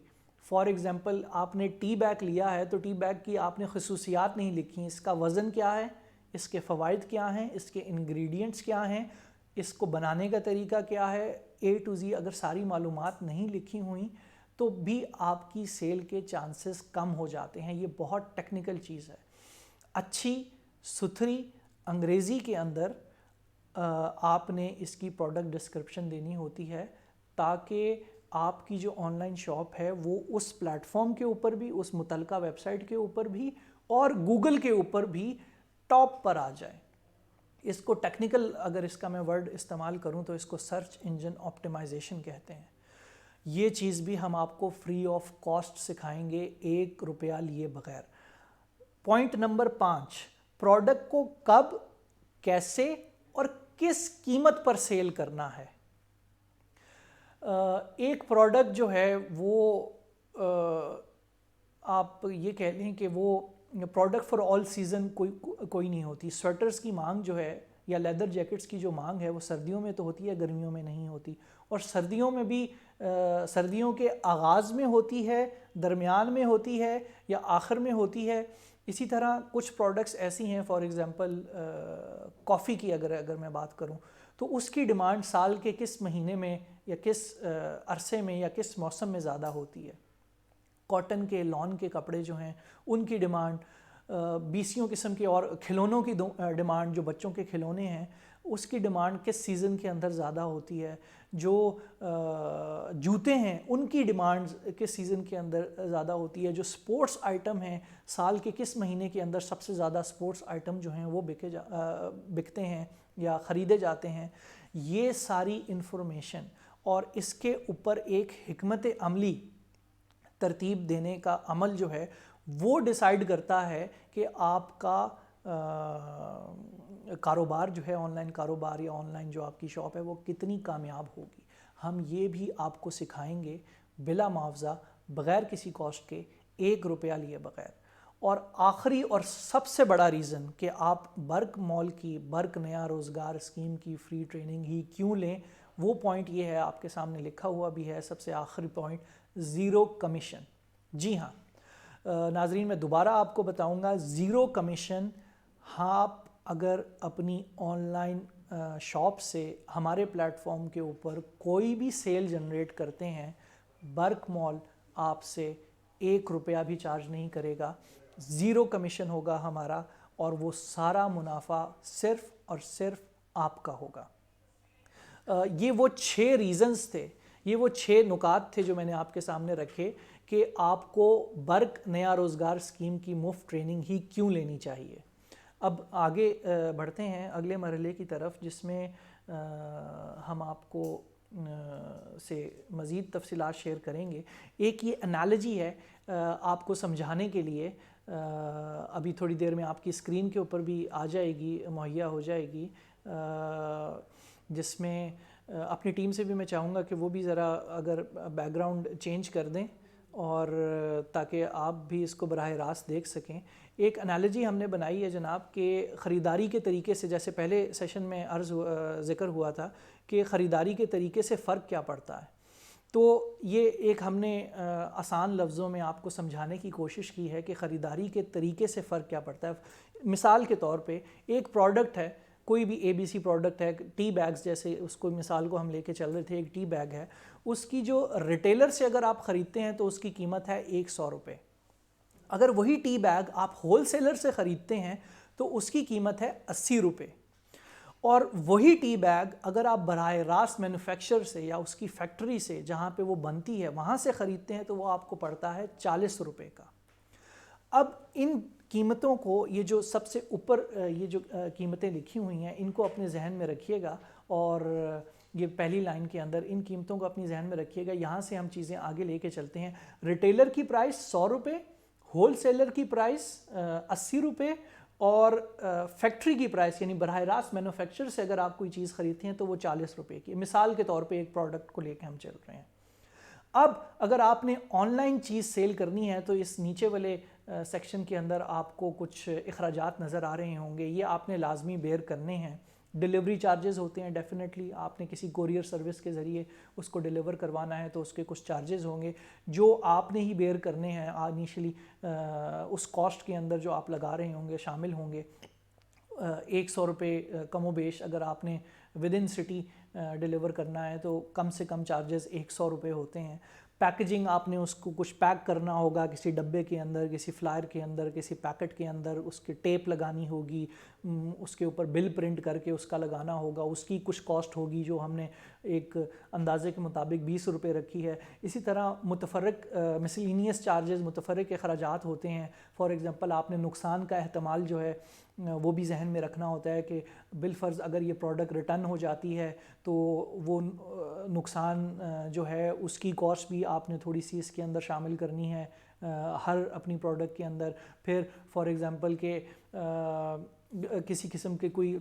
فار ایگزامپل آپ نے ٹی بیگ لیا ہے تو ٹی بیگ کی آپ نے خصوصیات نہیں لکھی، اس کا وزن کیا ہے، اس کے فوائد کیا ہیں، اس کے انگریڈینٹس کیا ہیں، اس کو بنانے کا طریقہ کیا ہے، اے ٹو زی اگر ساری معلومات نہیں لکھی ہوئیں تو بھی آپ کی سیل کے چانسز کم ہو جاتے ہیں. یہ بہت ٹیکنیکل چیز ہے. اچھی ستھری انگریزی کے اندر آپ نے اس کی پروڈکٹ ڈسکرپشن دینی ہوتی ہے تاکہ آپ کی جو آن لائن شاپ ہے وہ اس پلیٹ فارم کے اوپر بھی، اس متعلقہ ویب سائٹ کے اوپر بھی اور گوگل کے اوپر بھی ٹاپ پر آ جائے. اس کو ٹیکنیکل اگر اس کا میں ورڈ استعمال کروں تو اس کو سرچ انجن آپٹیمائزیشن کہتے ہیں. یہ چیز بھی ہم آپ کو فری آف کاسٹ سکھائیں گے، 1 روپیہ لیے بغیر. پوائنٹ نمبر 5، پروڈکٹ کو کب، کیسے اور کس قیمت پر سیل کرنا ہے. ایک پروڈکٹ جو ہے وہ آپ یہ کہہ لیں کہ وہ پروڈکٹ فار آل سیزن کوئی نہیں ہوتی. سویٹرز کی مانگ جو ہے یا لیدر جیکٹس کی جو مانگ ہے وہ سردیوں میں تو ہوتی ہے، گرمیوں میں نہیں ہوتی. اور سردیوں میں بھی سردیوں کے آغاز میں ہوتی ہے، درمیان میں ہوتی ہے یا آخر میں ہوتی ہے. اسی طرح کچھ پروڈکٹس ایسی ہیں، فار ایگزامپل کافی کی اگر میں بات کروں تو اس کی ڈیمانڈ سال کے کس مہینے میں یا کس عرصے میں یا کس موسم میں زیادہ ہوتی ہے. کاٹن کے، لان کے کپڑے جو ہیں ان کی ڈیمانڈ، بیسیوں قسم کے اور کھلونوں کی ڈیمانڈ، جو بچوں کے کھلونے ہیں اس کی ڈیمانڈ کس سیزن کے اندر زیادہ ہوتی ہے. جو جوتے ہیں ان کی ڈیمانڈ کس سیزن کے اندر زیادہ ہوتی ہے. جو سپورٹس آئٹم ہیں سال کے کس مہینے کے اندر سب سے زیادہ سپورٹس آئٹم جو ہیں وہ بکتے ہیں یا خریدے جاتے ہیں. یہ ساری انفارمیشن اور اس کے اوپر ایک حکمت عملی ترتیب دینے کا عمل جو ہے وہ ڈیسائیڈ کرتا ہے کہ آپ کا کاروبار جو ہے، آن لائن کاروبار یا آن لائن جو آپ کی شاپ ہے وہ کتنی کامیاب ہوگی. ہم یہ بھی آپ کو سکھائیں گے بلا معاوضہ، بغیر کسی کاسٹ کے، 1 روپیہ لیے بغیر. اور آخری اور سب سے بڑا ریزن کہ آپ برک مال کی، برک نیا روزگار اسکیم کی فری ٹریننگ ہی کیوں لیں، وہ پوائنٹ یہ ہے، آپ کے سامنے لکھا ہوا بھی ہے سب سے آخری پوائنٹ، 0 کمیشن. جی ہاں ناظرین، میں دوبارہ آپ کو بتاؤں گا، 0 کمیشن. آپ اگر اپنی آن لائن شاپ سے ہمارے پلیٹ فارم کے اوپر کوئی بھی سیل جنریٹ کرتے ہیں، برک مال آپ سے 1 روپیہ بھی چارج نہیں کرے گا. 0 کمیشن ہوگا ہمارا اور وہ سارا منافع صرف اور صرف آپ کا ہوگا. یہ وہ 6 ریزنز تھے، یہ وہ 6 نکات تھے جو میں نے آپ کے سامنے رکھے کہ آپ کو برک نیا روزگار اسکیم کی مفت ٹریننگ ہی کیوں لینی چاہیے. اب آگے بڑھتے ہیں اگلے مرحلے کی طرف، جس میں ہم آپ کو سے مزید تفصیلات شیئر کریں گے. ایک یہ انالوجی ہے آپ کو سمجھانے کے لیے، ابھی تھوڑی دیر میں آپ کی اسکرین کے اوپر بھی آ جائے گی، مہیا ہو جائے گی، جس میں اپنی ٹیم سے بھی میں چاہوں گا کہ وہ بھی ذرا اگر بیک گراؤنڈ چینج کر دیں اور تاکہ آپ بھی اس کو براہ راست دیکھ سکیں. ایک انالوجی ہم نے بنائی ہے جناب کہ خریداری کے طریقے سے، جیسے پہلے سیشن میں ذکر ہوا تھا کہ خریداری کے طریقے سے فرق کیا پڑتا ہے، تو یہ ایک ہم نے آسان لفظوں میں آپ کو سمجھانے کی کوشش کی ہے کہ خریداری کے طریقے سے فرق کیا پڑتا ہے. مثال کے طور پہ ایک پروڈکٹ ہے، کوئی بھی اے بی سی پروڈکٹ ہے، ٹی بیگز جیسے اس کو مثال کو ہم لے کے چل رہے تھے، ایک ٹی بیگ ہے، اس کی جو ریٹیلر سے اگر آپ خریدتے ہیں تو اس کی قیمت ہے 100 روپے. اگر وہی ٹی بیگ آپ ہول سیلر سے خریدتے ہیں تو اس کی قیمت ہے 80 روپے. اور وہی ٹی بیگ اگر آپ براہ راست مینوفیکچر سے یا اس کی فیکٹری سے جہاں پہ وہ بنتی ہے وہاں سے خریدتے ہیں تو وہ آپ کو پڑتا ہے 40 روپے کا. اب ان قیمتوں کو، یہ جو سب سے اوپر یہ جو قیمتیں لکھی ہوئی ہیں، ان کو اپنے ذہن میں رکھیے گا اور یہ پہلی لائن کے اندر ان قیمتوں کو اپنی ذہن میں رکھیے گا. یہاں سے ہم چیزیں آگے لے کے چلتے ہیں. ریٹیلر کی پرائس 100 روپے، ہول سیلر کی پرائس 80 روپے اور فیکٹری کی پرائس یعنی براہ راست مینوفیکچر سے اگر آپ کوئی چیز خریدتے ہیں تو وہ 40 روپے کی. مثال کے طور پہ ایک پروڈکٹ کو لے کے ہم چل رہے ہیں. اب اگر آپ نے آن لائن چیز سیل کرنی ہے تو اس نیچے والے سیکشن کے اندر آپ کو کچھ اخراجات نظر آ رہے ہوں گے، یہ آپ نے لازمی بیئر کرنے ہیں۔ ڈیلیوری چارجز ہوتے ہیں، ڈیفینیٹلی آپ نے کسی کوریئر سروس کے ذریعے اس کو ڈیلیور کروانا ہے تو اس کے کچھ چارجز ہوں گے جو آپ نے ہی بیئر کرنے ہیں انیشلی، اس کاسٹ کے اندر جو آپ لگا رہے ہوں گے شامل ہوں گے۔ 100 روپے کم و بیش اگر آپ نے ود ان سٹی ڈیلیور کرنا ہے تو کم سے کم چارجز 100 روپے ہوتے ہیں۔ پیکیجنگ آپ نے اس کو کچھ پیک کرنا ہوگا کسی ڈبے کے اندر، کسی فلائر کے اندر، کسی پیکٹ کے اندر، اس کے ٹیپ لگانی ہوگی، اس کے اوپر بل پرنٹ کر کے اس کا لگانا ہوگا، اس کی کچھ کاسٹ ہوگی جو ہم نے ایک اندازے کے مطابق 20 روپے رکھی ہے۔ اسی طرح متفرق مسلینیس چارجز، متفرق اخراجات ہوتے ہیں۔ فار ایگزامپل آپ نے نقصان کا احتمال جو ہے وہ بھی ذہن میں رکھنا ہوتا ہے کہ بالفرض اگر یہ پروڈکٹ ریٹرن ہو جاتی ہے تو وہ نقصان جو ہے اس کی کاسٹ بھی آپ نے تھوڑی سی اس کے اندر شامل کرنی ہے ہر اپنی پروڈکٹ کے اندر۔ پھر فار ایگزامپل کہ کسی قسم کے کوئی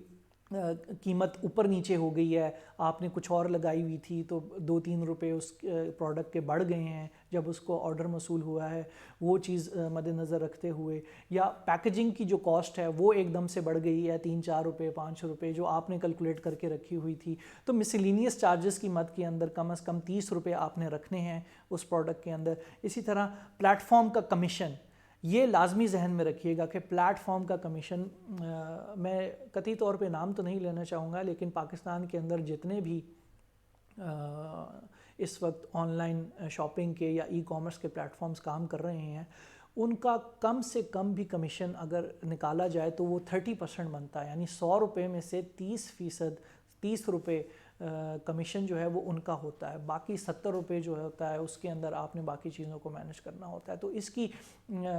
قیمت اوپر نیچے ہو گئی ہے، آپ نے کچھ اور لگائی ہوئی تھی تو 2-3 روپے اس پروڈکٹ کے بڑھ گئے ہیں جب اس کو آرڈر موصول ہوا ہے، وہ چیز مد نظر رکھتے ہوئے، یا پیکیجنگ کی جو کاسٹ ہے وہ ایک دم سے بڑھ گئی ہے 3-4 روپے 5 روپے جو آپ نے کیلکولیٹ کر کے رکھی ہوئی تھی، تو مسلینیس چارجز کی مد کے اندر کم از کم 30 روپے آپ نے رکھنے ہیں اس پروڈکٹ کے اندر۔ اسی طرح پلیٹ فارم کا کمیشن، یہ لازمی ذہن میں رکھیے گا کہ پلیٹ فارم کا کمیشن، میں قطعی طور پہ نام تو نہیں لینا چاہوں گا لیکن پاکستان کے اندر جتنے بھی اس وقت آن لائن شاپنگ کے یا ای کامرس کے پلیٹ فارمز کام کر رہے ہیں، ان کا کم سے کم بھی کمیشن اگر نکالا جائے تو وہ 30% بنتا ہے، یعنی 100 روپے میں سے 30 روپے کمیشن جو ہے وہ ان کا ہوتا ہے، باقی 70 روپے جو ہوتا ہے اس کے اندر آپ نے باقی چیزوں کو مینیج کرنا ہوتا ہے۔ تو اس کی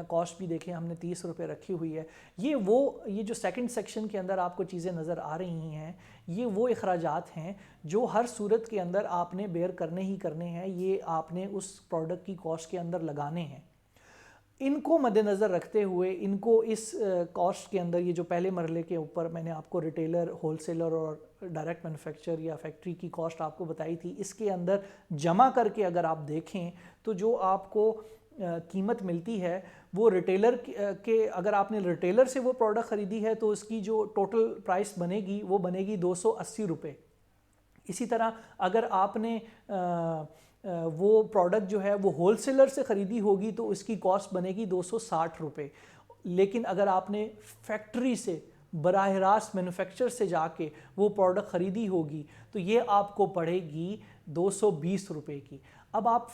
کاسٹ بھی دیکھیں ہم نے 30 روپے رکھی ہوئی ہے۔ یہ جو سیکنڈ سیکشن کے اندر آپ کو چیزیں نظر آ رہی ہیں، یہ وہ اخراجات ہیں جو ہر صورت کے اندر آپ نے بیئر کرنے ہی کرنے ہیں، یہ آپ نے اس پروڈکٹ کی کاسٹ کے اندر لگانے ہیں۔ ان کو مد نظر رکھتے ہوئے ان کو اس کاسٹ کے اندر، یہ جو پہلے مرحلے کے اوپر میں نے آپ کو ریٹیلر، ہول سیلر اور ڈائریکٹ مینوفیکچر یا فیکٹری کی کاسٹ آپ کو بتائی تھی، اس کے اندر جمع کر کے اگر آپ دیکھیں تو جو آپ کو قیمت ملتی ہے وہ ریٹیلر کے، اگر آپ نے ریٹیلر سے وہ پروڈکٹ خریدی ہے تو اس کی جو ٹوٹل پرائس بنے گی وہ بنے گی 280 روپے۔ اسی طرح اگر آپ نے وہ پروڈکٹ جو ہے وہ ہول سیلر سے خریدی ہوگی تو اس کی کاسٹ بنے گی 260 روپے، لیکن اگر آپ نے فیکٹری سے براہ راست مینوفیکچر سے جا کے وہ پروڈکٹ خریدی ہوگی تو یہ آپ کو پڑے گی 220 روپے کی۔ اب آپ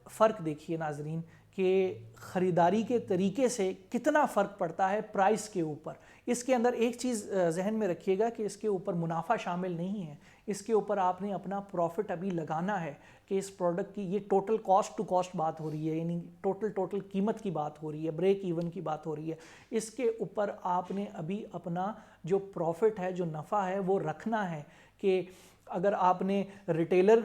فرق دیکھیے ناظرین کہ خریداری کے طریقے سے کتنا فرق پڑتا ہے پرائس کے اوپر۔ اس کے اندر ایک چیز ذہن میں رکھیے گا کہ اس کے اوپر منافع شامل نہیں ہے، اس کے اوپر آپ نے اپنا پروفٹ ابھی لگانا ہے کہ اس پروڈکٹ کی یہ ٹوٹل کاسٹ ٹو کاسٹ بات ہو رہی ہے، یعنی ٹوٹل قیمت کی بات ہو رہی ہے، بریک ایون کی بات ہو رہی ہے۔ اس کے اوپر آپ نے ابھی اپنا جو پروفٹ ہے، جو نفع ہے وہ رکھنا ہے کہ اگر آپ نے ریٹیلر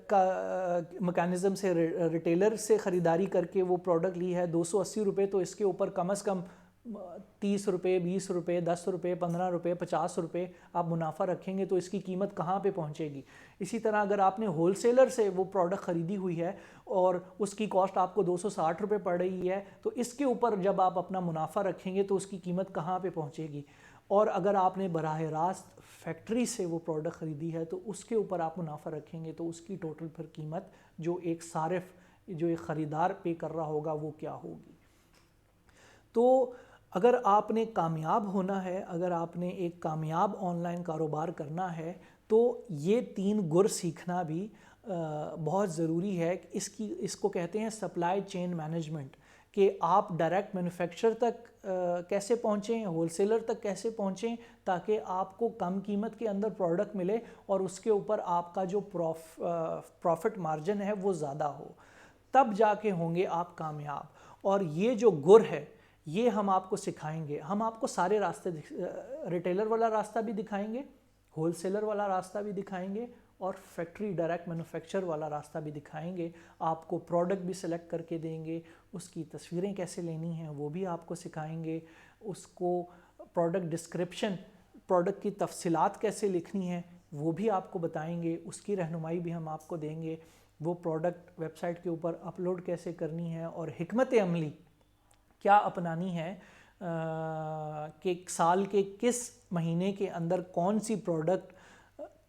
کا میکانزم سے ریٹیلر سے خریداری کر کے وہ پروڈکٹ لی ہے 280 روپے، تو اس کے اوپر کم از کم 30 روپے، 20 روپے، 10 روپے، 15 روپے، 50 روپے آپ منافع رکھیں گے تو اس کی قیمت کہاں پہ پہنچے گی۔ اسی طرح اگر آپ نے ہول سیلر سے وہ پروڈکٹ خریدی ہوئی ہے اور اس کی کاسٹ آپ کو 260 روپے پڑ رہی ہے تو اس کے اوپر جب آپ اپنا منافع رکھیں گے تو اس کی قیمت کہاں پہ پہنچے گی۔ اور اگر آپ نے براہ راست فیکٹری سے وہ پروڈکٹ خریدی ہے تو اس کے اوپر آپ منافع رکھیں گے تو اس کی ٹوٹل پھر قیمت جو ایک صارف، جو ایک خریدار پے کر رہا ہوگا وہ کیا ہوگی۔ تو اگر آپ نے کامیاب ہونا ہے، اگر آپ نے ایک کامیاب آن لائن کاروبار کرنا ہے تو یہ 3 گر سیکھنا بھی بہت ضروری ہے۔ اس کو کہتے ہیں سپلائی چین مینجمنٹ، کہ آپ ڈائریکٹ مینوفیکچر تک کیسے پہنچیں، ہول سیلر تک کیسے پہنچیں تاکہ آپ کو کم قیمت کے اندر پروڈکٹ ملے اور اس کے اوپر آپ کا جو پروفٹ مارجن ہے وہ زیادہ ہو، تب جا کے ہوں گے آپ کامیاب۔ اور یہ جو گر ہے یہ ہم آپ کو سکھائیں گے، ہم آپ کو سارے راستے، ریٹیلر والا راستہ بھی دکھائیں گے، ہول سیلر والا راستہ بھی دکھائیں گے اور فیکٹری ڈائریکٹ مینوفیکچر والا راستہ بھی دکھائیں گے۔ آپ کو پروڈکٹ بھی سلیکٹ کر کے دیں گے، اس کی تصویریں کیسے لینی ہیں وہ بھی آپ کو سکھائیں گے، اس کو پروڈکٹ ڈسکرپشن، پروڈکٹ کی تفصیلات کیسے لکھنی ہیں وہ بھی آپ کو بتائیں گے، اس کی رہنمائی بھی ہم آپ کو دیں گے۔ وہ پروڈکٹ ویب سائٹ کے اوپر اپلوڈ کیسے کرنی ہے اور حکمت عملی کیا اپنانی ہے کہ سال کے کس مہینے کے اندر کون سی پروڈکٹ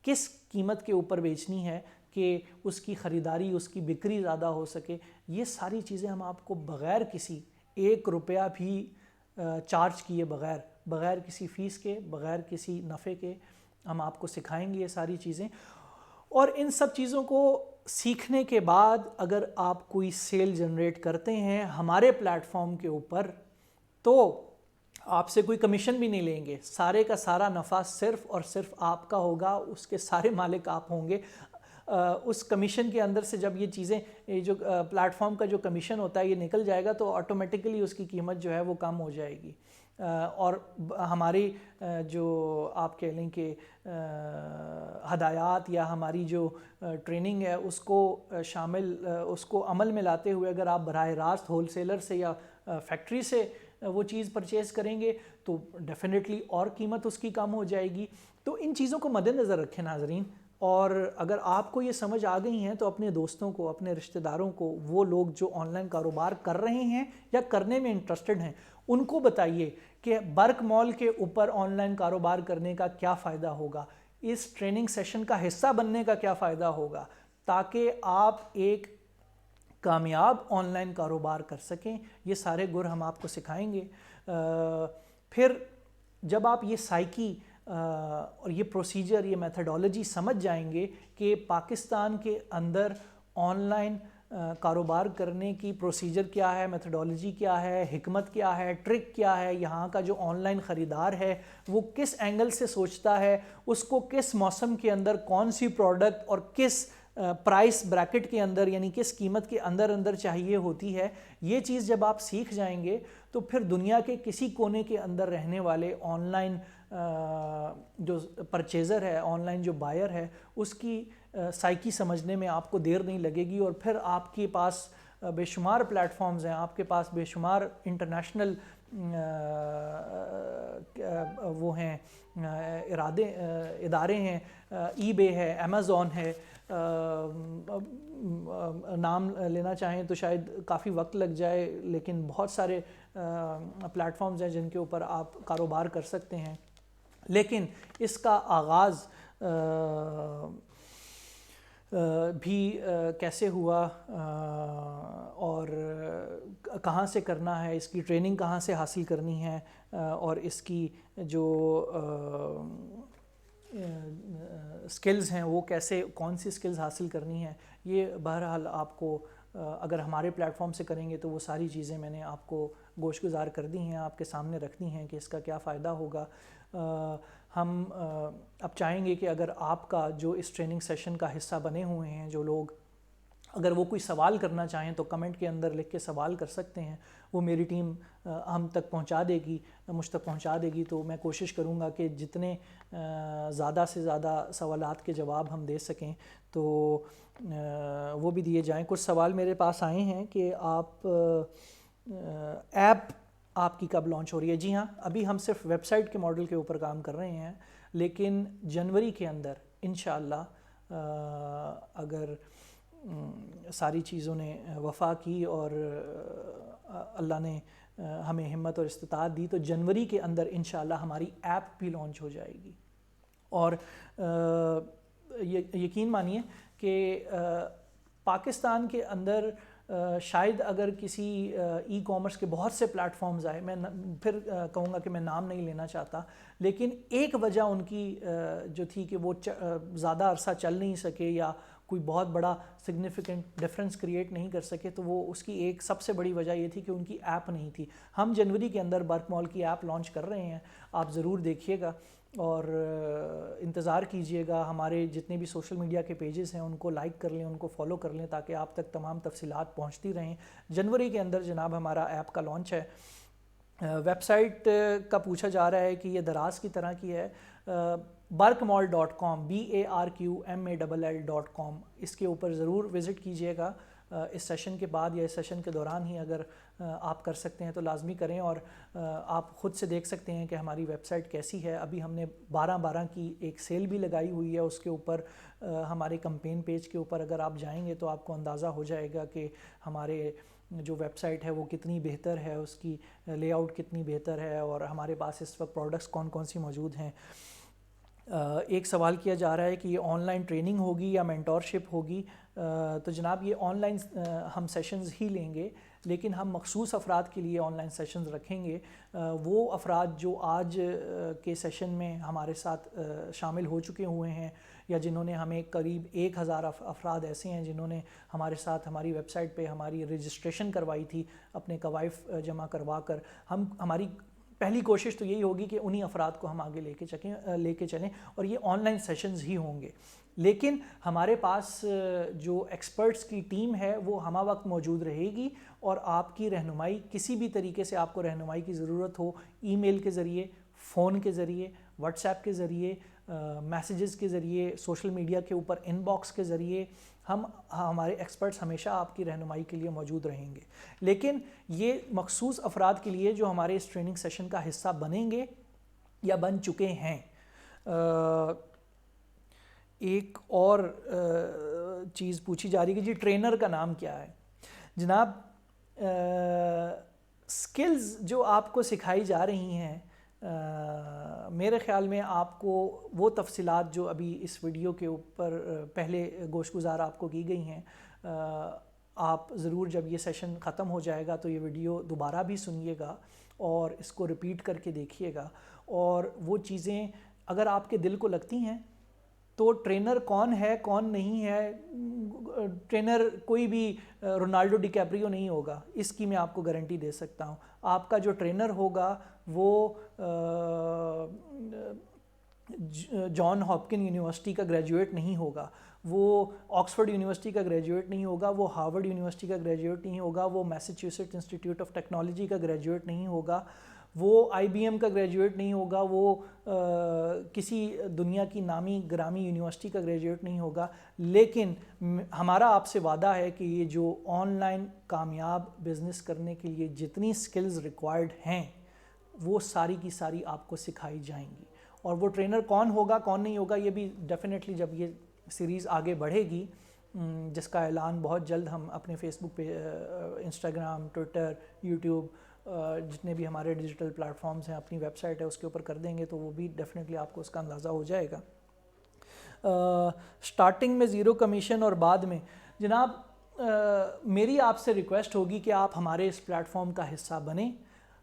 کس قیمت کے اوپر بیچنی ہے کہ اس کی خریداری اس کی بکری زیادہ ہو سکے. یہ ساری چیزیں ہم آپ کو بغیر کسی 1 روپیہ بھی چارج کیے بغیر کسی فیس کے بغیر کسی نفع کے ہم آپ کو سکھائیں گے یہ ساری چیزیں. اور ان سب چیزوں کو سیکھنے کے بعد اگر آپ کوئی سیل جنریٹ کرتے ہیں ہمارے پلیٹ فارم کے اوپر تو آپ سے کوئی کمیشن بھی نہیں لیں گے. سارے کا سارا نفع صرف اور صرف آپ کا ہوگا, اس کے سارے مالک آپ ہوں گے. اس کمیشن کے اندر سے جب یہ چیزیں جو پلیٹ فارم کا جو کمیشن ہوتا ہے یہ نکل جائے گا تو آٹومیٹیکلی اس کی قیمت جو ہے وہ کم ہو جائے گی. اور ہماری جو آپ کہہ لیں کہ ہدایات یا ہماری جو ٹریننگ ہے اس کو اس کو عمل میں لاتے ہوئے اگر آپ براہ راست ہول سیلر سے یا فیکٹری سے وہ چیز پرچیز کریں گے تو ڈیفینیٹلی اور قیمت اس کی کم ہو جائے گی. تو ان چیزوں کو مد نظر رکھیں ناظرین, اور اگر آپ کو یہ سمجھ آ گئی ہیں تو اپنے دوستوں کو, اپنے رشتہ داروں کو, وہ لوگ جو آن لائن کاروبار کر رہے ہیں یا کرنے میں انٹرسٹڈ ہیں ان کو بتائیے کہ برک مال کے اوپر آن لائن کاروبار کرنے کا کیا فائدہ ہوگا, اس ٹریننگ سیشن کا حصہ بننے کا کیا فائدہ ہوگا, تاکہ آپ ایک کامیاب آن لائن کاروبار کر سکیں. یہ سارے گر ہم آپ کو سکھائیں گے. پھر جب آپ یہ سائیکی اور یہ پروسیجر, یہ میتھڈالوجی سمجھ جائیں گے کہ پاکستان کے اندر آن لائن کاروبار کرنے کی پروسیجر کیا ہے, میتھڈالوجی کیا ہے, حکمت کیا ہے, ٹرک کیا ہے, یہاں کا جو آن لائن خریدار ہے وہ کس اینگل سے سوچتا ہے, اس کو کس موسم کے اندر کون سی پروڈکٹ اور کس پرائس بریکٹ کے اندر یعنی کس قیمت کے اندر چاہیے ہوتی ہے, یہ چیز جب آپ سیکھ جائیں گے تو پھر دنیا کے کسی کونے کے اندر رہنے والے آن لائن جو پرچیزر ہے, آن لائن جو بائر ہے, اس کی سائیکی سمجھنے میں آپ کو دیر نہیں لگے گی. اور پھر آپ کے پاس بے شمار پلیٹ فارمز ہیں, آپ کے پاس بے شمار انٹرنیشنل وہ ہیں ادارے ہیں, ای بے ہے, امیزون ہے, نام لینا چاہیں تو شاید کافی وقت لگ جائے, لیکن بہت سارے پلیٹ فارمز ہیں جن کے اوپر آپ کاروبار کر سکتے ہیں. لیکن اس کا آغاز بھی کیسے ہوا اور کہاں سے کرنا ہے, اس کی ٹریننگ کہاں سے حاصل کرنی ہے, اور اس کی جو سکلز ہیں وہ کیسے, کون سی سکلز حاصل کرنی ہیں, یہ بہرحال آپ کو اگر ہمارے پلیٹ فارم سے کریں گے تو وہ ساری چیزیں میں نے آپ کو گوش گزار کر دی ہیں, آپ کے سامنے رکھ دی ہیں کہ اس کا کیا فائدہ ہوگا. ہم اب چاہیں گے کہ اگر آپ کا جو اس ٹریننگ سیشن کا حصہ بنے ہوئے ہیں جو لوگ, اگر وہ کوئی سوال کرنا چاہیں تو کمنٹ کے اندر لکھ کے سوال کر سکتے ہیں, وہ میری ٹیم ہم تک پہنچا دے گی, مجھ تک پہنچا دے گی. تو میں کوشش کروں گا کہ جتنے زیادہ سے زیادہ سوالات کے جواب ہم دے سکیں تو وہ بھی دیے جائیں. کچھ سوال میرے پاس آئے ہیں کہ آپ ایپ آپ کی کب لانچ ہو رہی ہے. جی ہاں, ابھی ہم صرف ویب سائٹ کے ماڈل کے اوپر کام کر رہے ہیں, لیکن جنوری کے اندر انشاءاللہ اگر ساری چیزوں نے وفا کی اور اللہ نے ہمیں ہمت اور استطاعت دی تو جنوری کے اندر انشاءاللہ ہماری ایپ بھی لانچ ہو جائے گی. اور یقین مانیے کہ پاکستان کے اندر شاید اگر کسی ای کامرس کے بہت سے پلیٹ فارمز آئے, میں پھر کہوں گا کہ میں نام نہیں لینا چاہتا, لیکن ایک وجہ ان کی جو تھی کہ وہ زیادہ عرصہ چل نہیں سکے یا کوئی بہت بڑا سگنیفیکنٹ ڈفرینس کریٹ نہیں کر سکے, تو وہ اس کی ایک سب سے بڑی وجہ یہ تھی کہ ان کی ایپ نہیں تھی. ہم جنوری کے اندر برک مال کی ایپ لانچ کر رہے ہیں, آپ ضرور دیکھیے گا اور انتظار کیجئے گا. ہمارے جتنے بھی سوشل میڈیا کے پیجز ہیں ان کو لائک کر لیں, ان کو فالو کر لیں تاکہ آپ تک تمام تفصیلات پہنچتی رہیں. جنوری کے اندر جناب ہمارا ایپ کا لانچ ہے. ویب سائٹ کا پوچھا جا رہا ہے کہ یہ دراز کی طرح کی ہے, barkmall.com, BARQMALL.com, اس کے اوپر ضرور وزٹ کیجئے گا. اس سیشن کے بعد یا اس سیشن کے دوران ہی اگر آپ کر سکتے ہیں تو لازمی کریں. اور آپ خود سے دیکھ سکتے ہیں کہ ہماری ویب سائٹ کیسی ہے. ابھی ہم نے 12/12 کی ایک سیل بھی لگائی ہوئی ہے. اس کے اوپر ہمارے کمپین پیج کے اوپر اگر آپ جائیں گے تو آپ کو اندازہ ہو جائے گا کہ ہمارے جو ویب سائٹ ہے وہ کتنی بہتر ہے, اس کی لے آؤٹ کتنی بہتر ہے, اور ہمارے پاس اس وقت پروڈکٹس کون کون سی موجود ہیں. ایک سوال کیا جا رہا ہے کہ یہ آن لائن ٹریننگ ہوگی یا مینٹورشپ ہوگی. تو جناب یہ آن لائن ہم سیشنز ہی لیں گے, لیکن ہم مخصوص افراد کے لیے آن لائن سیشنز رکھیں گے. وہ افراد جو آج کے سیشن میں ہمارے ساتھ شامل ہو چکے ہوئے ہیں, یا جنہوں نے ہمیں قریب 1000 افراد ایسے ہیں جنہوں نے ہمارے ساتھ ہماری ویب سائٹ پہ ہماری رجسٹریشن کروائی تھی اپنے کوائف جمع کروا کر, ہماری پہلی کوشش تو یہی ہوگی کہ انہی افراد کو ہم آگے لے کے چلیں, اور یہ آن لائن سیشنز ہی ہوں گے. لیکن ہمارے پاس جو ایکسپرٹس کی ٹیم ہے وہ ہمہ وقت موجود رہے گی, اور آپ کی رہنمائی کسی بھی طریقے سے آپ کو رہنمائی کی ضرورت ہو, ای میل کے ذریعے, فون کے ذریعے, واٹس ایپ کے ذریعے, میسیجز کے ذریعے, سوشل میڈیا کے اوپر ان باکس کے ذریعے, ہمارے ایکسپرٹس ہمیشہ آپ کی رہنمائی کے لیے موجود رہیں گے. لیکن یہ مخصوص افراد کے لیے جو ہمارے اس ٹریننگ سیشن کا حصہ بنیں گے یا بن چکے ہیں. ایک اور چیز پوچھی جا رہی ہے کہ جی ٹرینر کا نام کیا ہے. جناب سکلز جو آپ کو سکھائی جا رہی ہیں, میرے خیال میں آپ کو وہ تفصیلات جو ابھی اس ویڈیو کے اوپر پہلے گوش گزار آپ کو کی گئی ہیں, آپ ضرور جب یہ سیشن ختم ہو جائے گا تو یہ ویڈیو دوبارہ بھی سنیے گا اور اس کو ریپیٹ کر کے دیکھیے گا, اور وہ چیزیں اگر آپ کے دل کو لگتی ہیں تو ٹرینر کون ہے کون نہیں ہے, ٹرینر کوئی بھی رونالڈو ڈی کیپریو نہیں ہوگا, اس کی میں آپ کو گارنٹی دے سکتا ہوں. آپ کا جو ٹرینر ہوگا وہ جان ہاپکن یونیورسٹی کا گریجویٹ نہیں ہوگا, وہ آکسفورڈ یونیورسٹی کا گریجویٹ نہیں ہوگا, وہ ہارورڈ یونیورسٹی کا گریجویٹ نہیں ہوگا, وہ میساچیوسیٹس انسٹیٹیوٹ آف ٹیکنالوجی کا گریجویٹ نہیں ہوگا, وہ آئی بی ایم کا گریجویٹ نہیں ہوگا, وہ کسی دنیا کی نامی گرامی یونیورسٹی کا گریجویٹ نہیں ہوگا. لیکن ہمارا آپ سے وعدہ ہے کہ یہ جو آن لائن کامیاب بزنس کرنے کے لیے جتنی سکلز ریکوائرڈ ہیں وہ ساری کی ساری آپ کو سکھائی جائیں گی. اور وہ ٹرینر کون ہوگا کون نہیں ہوگا یہ بھی ڈیفینیٹلی جب یہ سیریز آگے بڑھے گی, جس کا اعلان بہت جلد ہم اپنے فیس بک پہ, انسٹاگرام, ٹویٹر, یوٹیوب, جتنے بھی ہمارے ڈیجیٹل پلیٹ فارمز ہیں, اپنی ویب سائٹ ہے اس کے اوپر کر دیں گے, تو وہ بھی ڈیفینیٹلی آپ کو اس کا اندازہ ہو جائے گا. سٹارٹنگ میں 0 کمیشن اور بعد میں, جناب میری آپ سے ریکویسٹ ہوگی کہ آپ ہمارے اس پلیٹ فارم کا حصہ بنیں.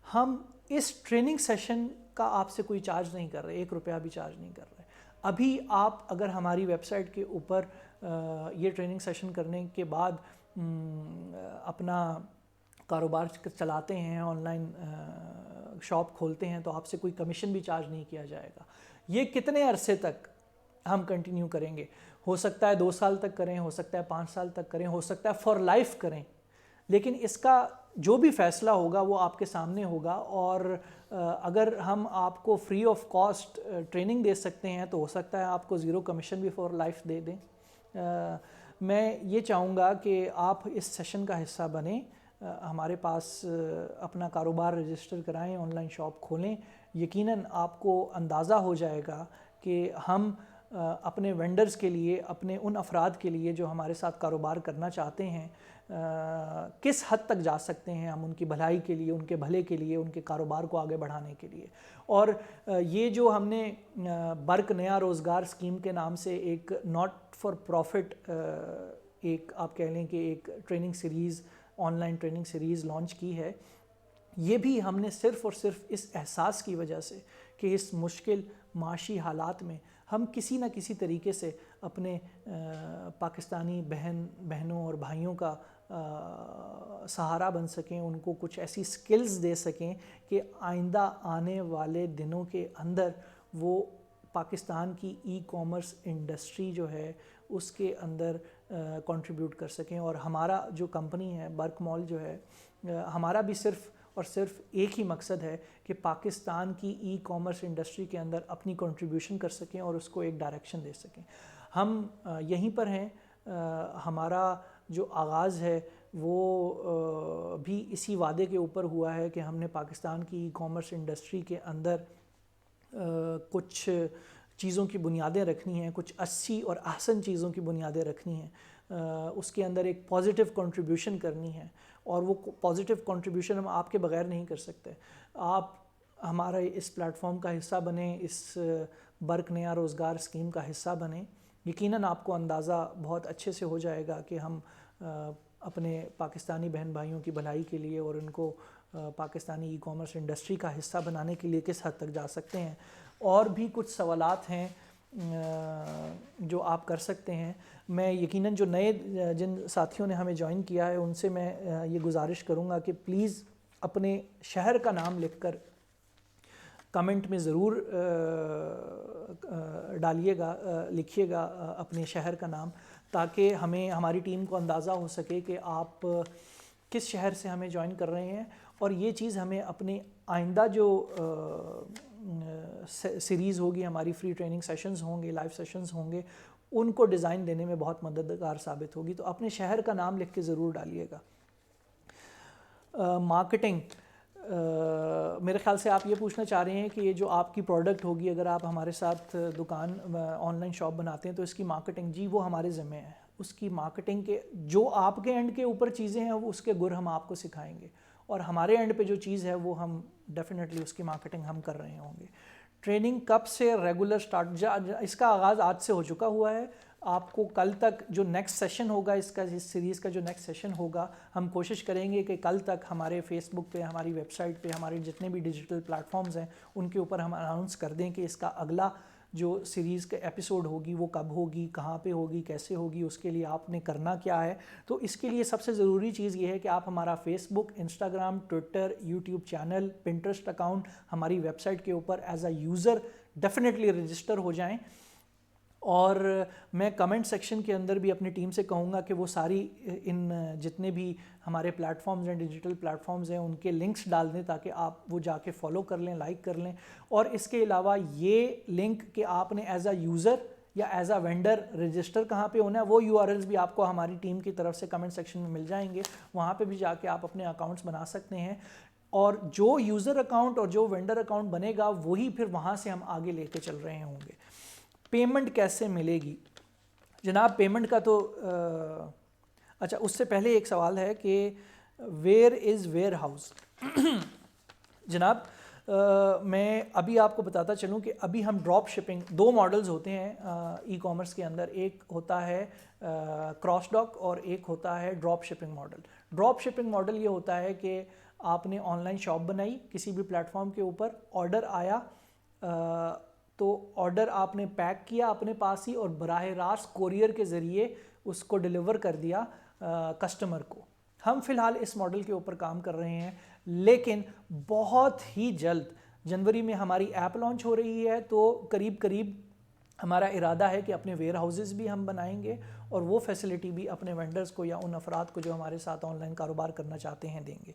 ہم اس ٹریننگ سیشن کا آپ سے کوئی چارج نہیں کر رہے, 1 روپیہ بھی چارج نہیں کر رہے. ابھی آپ اگر ہماری ویب سائٹ کے اوپر یہ ٹریننگ سیشن کرنے کے بعد اپنا کاروبار چلاتے ہیں, آن لائن شاپ کھولتے ہیں, تو آپ سے کوئی کمیشن بھی چارج نہیں کیا جائے گا. یہ کتنے عرصے تک ہم کنٹینیو کریں گے, ہو سکتا ہے 2 سال تک کریں, ہو سکتا ہے 5 سال تک کریں, ہو سکتا ہے فار لائف کریں, لیکن اس کا جو بھی فیصلہ ہوگا وہ آپ کے سامنے ہوگا. اور اگر ہم آپ کو فری آف کاسٹ ٹریننگ دے سکتے ہیں تو ہو سکتا ہے آپ کو 0 کمیشن بھی فار لائف دے دیں. میں یہ چاہوں گا کہ آپ اس سیشن کا حصہ بنیں, ہمارے پاس اپنا کاروبار رجسٹر کرائیں, آن لائن شاپ کھولیں. یقیناً آپ کو اندازہ ہو جائے گا کہ ہم اپنے وینڈرز کے لیے, اپنے ان افراد کے لیے جو ہمارے ساتھ کاروبار کرنا چاہتے ہیں, کس حد تک جا سکتے ہیں ہم ان کی بھلائی کے لیے, ان کے بھلے کے لیے, ان کے کاروبار کو آگے بڑھانے کے لیے. اور یہ جو ہم نے برق نیا روزگار اسکیم کے نام سے ایک ناٹ فار پروفٹ, ایک آپ کہہ لیں کہ ایک training series, on line training series launch کی ہے, یہ بھی ہم نے صرف اور صرف اس احساس کی وجہ سے کہ اس مشکل معاشی حالات میں ہم کسی نہ کسی طریقے سے اپنے پاکستانی بہنوں اور بھائیوں کا سہارا بن سکیں, ان کو کچھ ایسی سکلز دے سکیں کہ آئندہ آنے والے دنوں کے اندر وہ پاکستان کی ای کامرس انڈسٹری جو ہے اس کے اندر کنٹریبیوٹ کر سکیں. اور ہمارا جو کمپنی ہے برق مال جو ہے, ہمارا بھی صرف اور صرف ایک ہی مقصد ہے کہ پاکستان کی ای کامرس انڈسٹری کے اندر اپنی کنٹریبیوشن کر سکیں اور اس کو ایک ڈائریکشن دے سکیں. ہم یہیں پر ہیں, ہمارا جو آغاز ہے وہ بھی اسی وعدے کے اوپر ہوا ہے کہ ہم نے پاکستان کی ای کامرس انڈسٹری کے اندر کچھ چیزوں کی بنیادیں رکھنی ہیں، کچھ اچھی اور احسن چیزوں کی بنیادیں رکھنی ہیں، اس کے اندر ایک پازیٹیو کنٹریبیوشن کرنی ہے، اور وہ پازیٹیو کنٹریبیوشن ہم آپ کے بغیر نہیں کر سکتے۔ آپ ہمارے اس پلیٹ فارم کا حصہ بنیں، اس برق نیا روزگار اسکیم کا حصہ بنیں، یقیناً آپ کو اندازہ بہت اچھے سے ہو جائے گا کہ ہم اپنے پاکستانی بہن بھائیوں کی بھلائی کے لیے اور ان کو پاکستانی ای کامرس انڈسٹری کا حصہ بنانے کے لیے کس حد تک جا سکتے ہیں۔ اور بھی کچھ سوالات ہیں جو آپ کر سکتے ہیں۔ میں یقیناً جو نئے جن ساتھیوں نے ہمیں جوائن کیا ہے ان سے میں یہ گزارش کروں گا کہ پلیز اپنے شہر کا نام لکھ کر کمنٹ میں ضرور ڈالیے گا، لکھیے گا اپنے شہر کا نام، تاکہ ہماری ٹیم کو اندازہ ہو سکے کہ آپ کس شہر سے ہمیں جوائن کر رہے ہیں، اور یہ چیز ہمیں اپنے آئندہ جو سیریز ہوگی، ہماری فری ٹریننگ سیشنز ہوں گے، لائیو سیشنز ہوں گے، ان کو ڈیزائن دینے میں بہت مددگار ثابت ہوگی۔ تو اپنے شہر کا نام لکھ کے ضرور ڈالیے گا۔ مارکیٹنگ، میرے خیال سے آپ یہ پوچھنا چاہ رہے ہیں کہ یہ جو آپ کی پروڈکٹ ہوگی، اگر آپ ہمارے ساتھ دکان آن لائن شاپ بناتے ہیں تو اس کی مارکیٹنگ، جی وہ ہمارے ذمہ ہے۔ اس کی مارکیٹنگ کے جو آپ کے اینڈ کے اوپر چیزیں ہیں وہ اس کے گر ہم آپ کو سکھائیں گے، اور ہمارے اینڈ پہ جو چیز ہے وہ ہم ڈیفینیٹلی اس کی مارکیٹنگ ہم کر رہے ہوں گے۔ ٹریننگ کب سے ریگولر سٹارٹ؟ اس کا آغاز آج سے ہو چکا ہوا ہے۔ آپ کو کل تک جو نیکسٹ سیشن ہوگا، اس سیریز کا جو نیکسٹ سیشن ہوگا، ہم کوشش کریں گے کہ کل تک ہمارے فیس بک پہ، ہماری ویب سائٹ پہ، ہمارے جتنے بھی ڈیجیٹل پلیٹ فارمز ہیں ان کے اوپر ہم اناؤنس کر دیں کہ اس کا اگلا جو سیریز کا ایپیسوڈ ہوگی وہ کب ہوگی، کہاں پہ ہوگی، کیسے ہوگی، اس کے لیے آپ نے کرنا کیا ہے۔ تو اس کے لیے سب سے ضروری چیز یہ ہے کہ آپ ہمارا Facebook, Instagram, Twitter, YouTube channel, Pinterest account, ہماری ویب سائٹ کے اوپر as a user definitely register ہو جائیں۔ اور میں کمنٹ سیکشن کے اندر بھی اپنی ٹیم سے کہوں گا کہ وہ ساری ان جتنے بھی ہمارے پلیٹ فارمز ہیں، ڈیجیٹل پلیٹ فارمز ہیں، ان کے لنکس ڈال دیں تاکہ آپ وہ جا کے فالو کر لیں، لائک کر لیں۔ اور اس کے علاوہ یہ لنک کہ آپ نے ایز اے یوزر یا ایز اے وینڈر رجسٹر کہاں پہ ہونا ہے، وہ URLs بھی آپ کو ہماری ٹیم کی طرف سے کمنٹ سیکشن میں مل جائیں گے، وہاں پہ بھی جا کے آپ اپنے اکاؤنٹس بنا سکتے ہیں۔ اور جو یوزر اکاؤنٹ اور جو وینڈر اکاؤنٹ بنے گا وہی پھر وہاں سے ہم آگے لے کے چل رہے ہوں گے۔ پیمنٹ کیسے ملے گی؟ جناب پیمنٹ کا تو اچھا اس سے پہلے ایک سوال ہے کہ ویئر از ویئر ہاؤس؟ جناب میں ابھی آپ کو بتاتا چلوں کہ ابھی ہم ڈراپ شپنگ، دو ماڈلز ہوتے ہیں ای کامرس کے اندر، ایک ہوتا ہے کراس ڈاک اور ایک ہوتا ہے drop shipping model. Drop shipping model یہ ہوتا ہے کہ آپ نے آن لائن شاپ بنائی کسی بھی پلیٹ فارم کے اوپر، آرڈر آیا تو آرڈر آپ نے پیک کیا اپنے پاس ہی اور براہ راست کوریئر کے ذریعے اس کو ڈیلیور کر دیا کسٹمر کو۔ ہم فی الحال اس ماڈل کے اوپر کام کر رہے ہیں، لیکن بہت ہی جلد جنوری میں ہماری ایپ لانچ ہو رہی ہے، تو قریب ہمارا ارادہ ہے کہ اپنے ویئر ہاؤسز بھی ہم بنائیں گے اور وہ فیسلٹی بھی اپنے وینڈرز کو یا ان افراد کو جو ہمارے ساتھ آن لائن کاروبار کرنا چاہتے ہیں دیں گے۔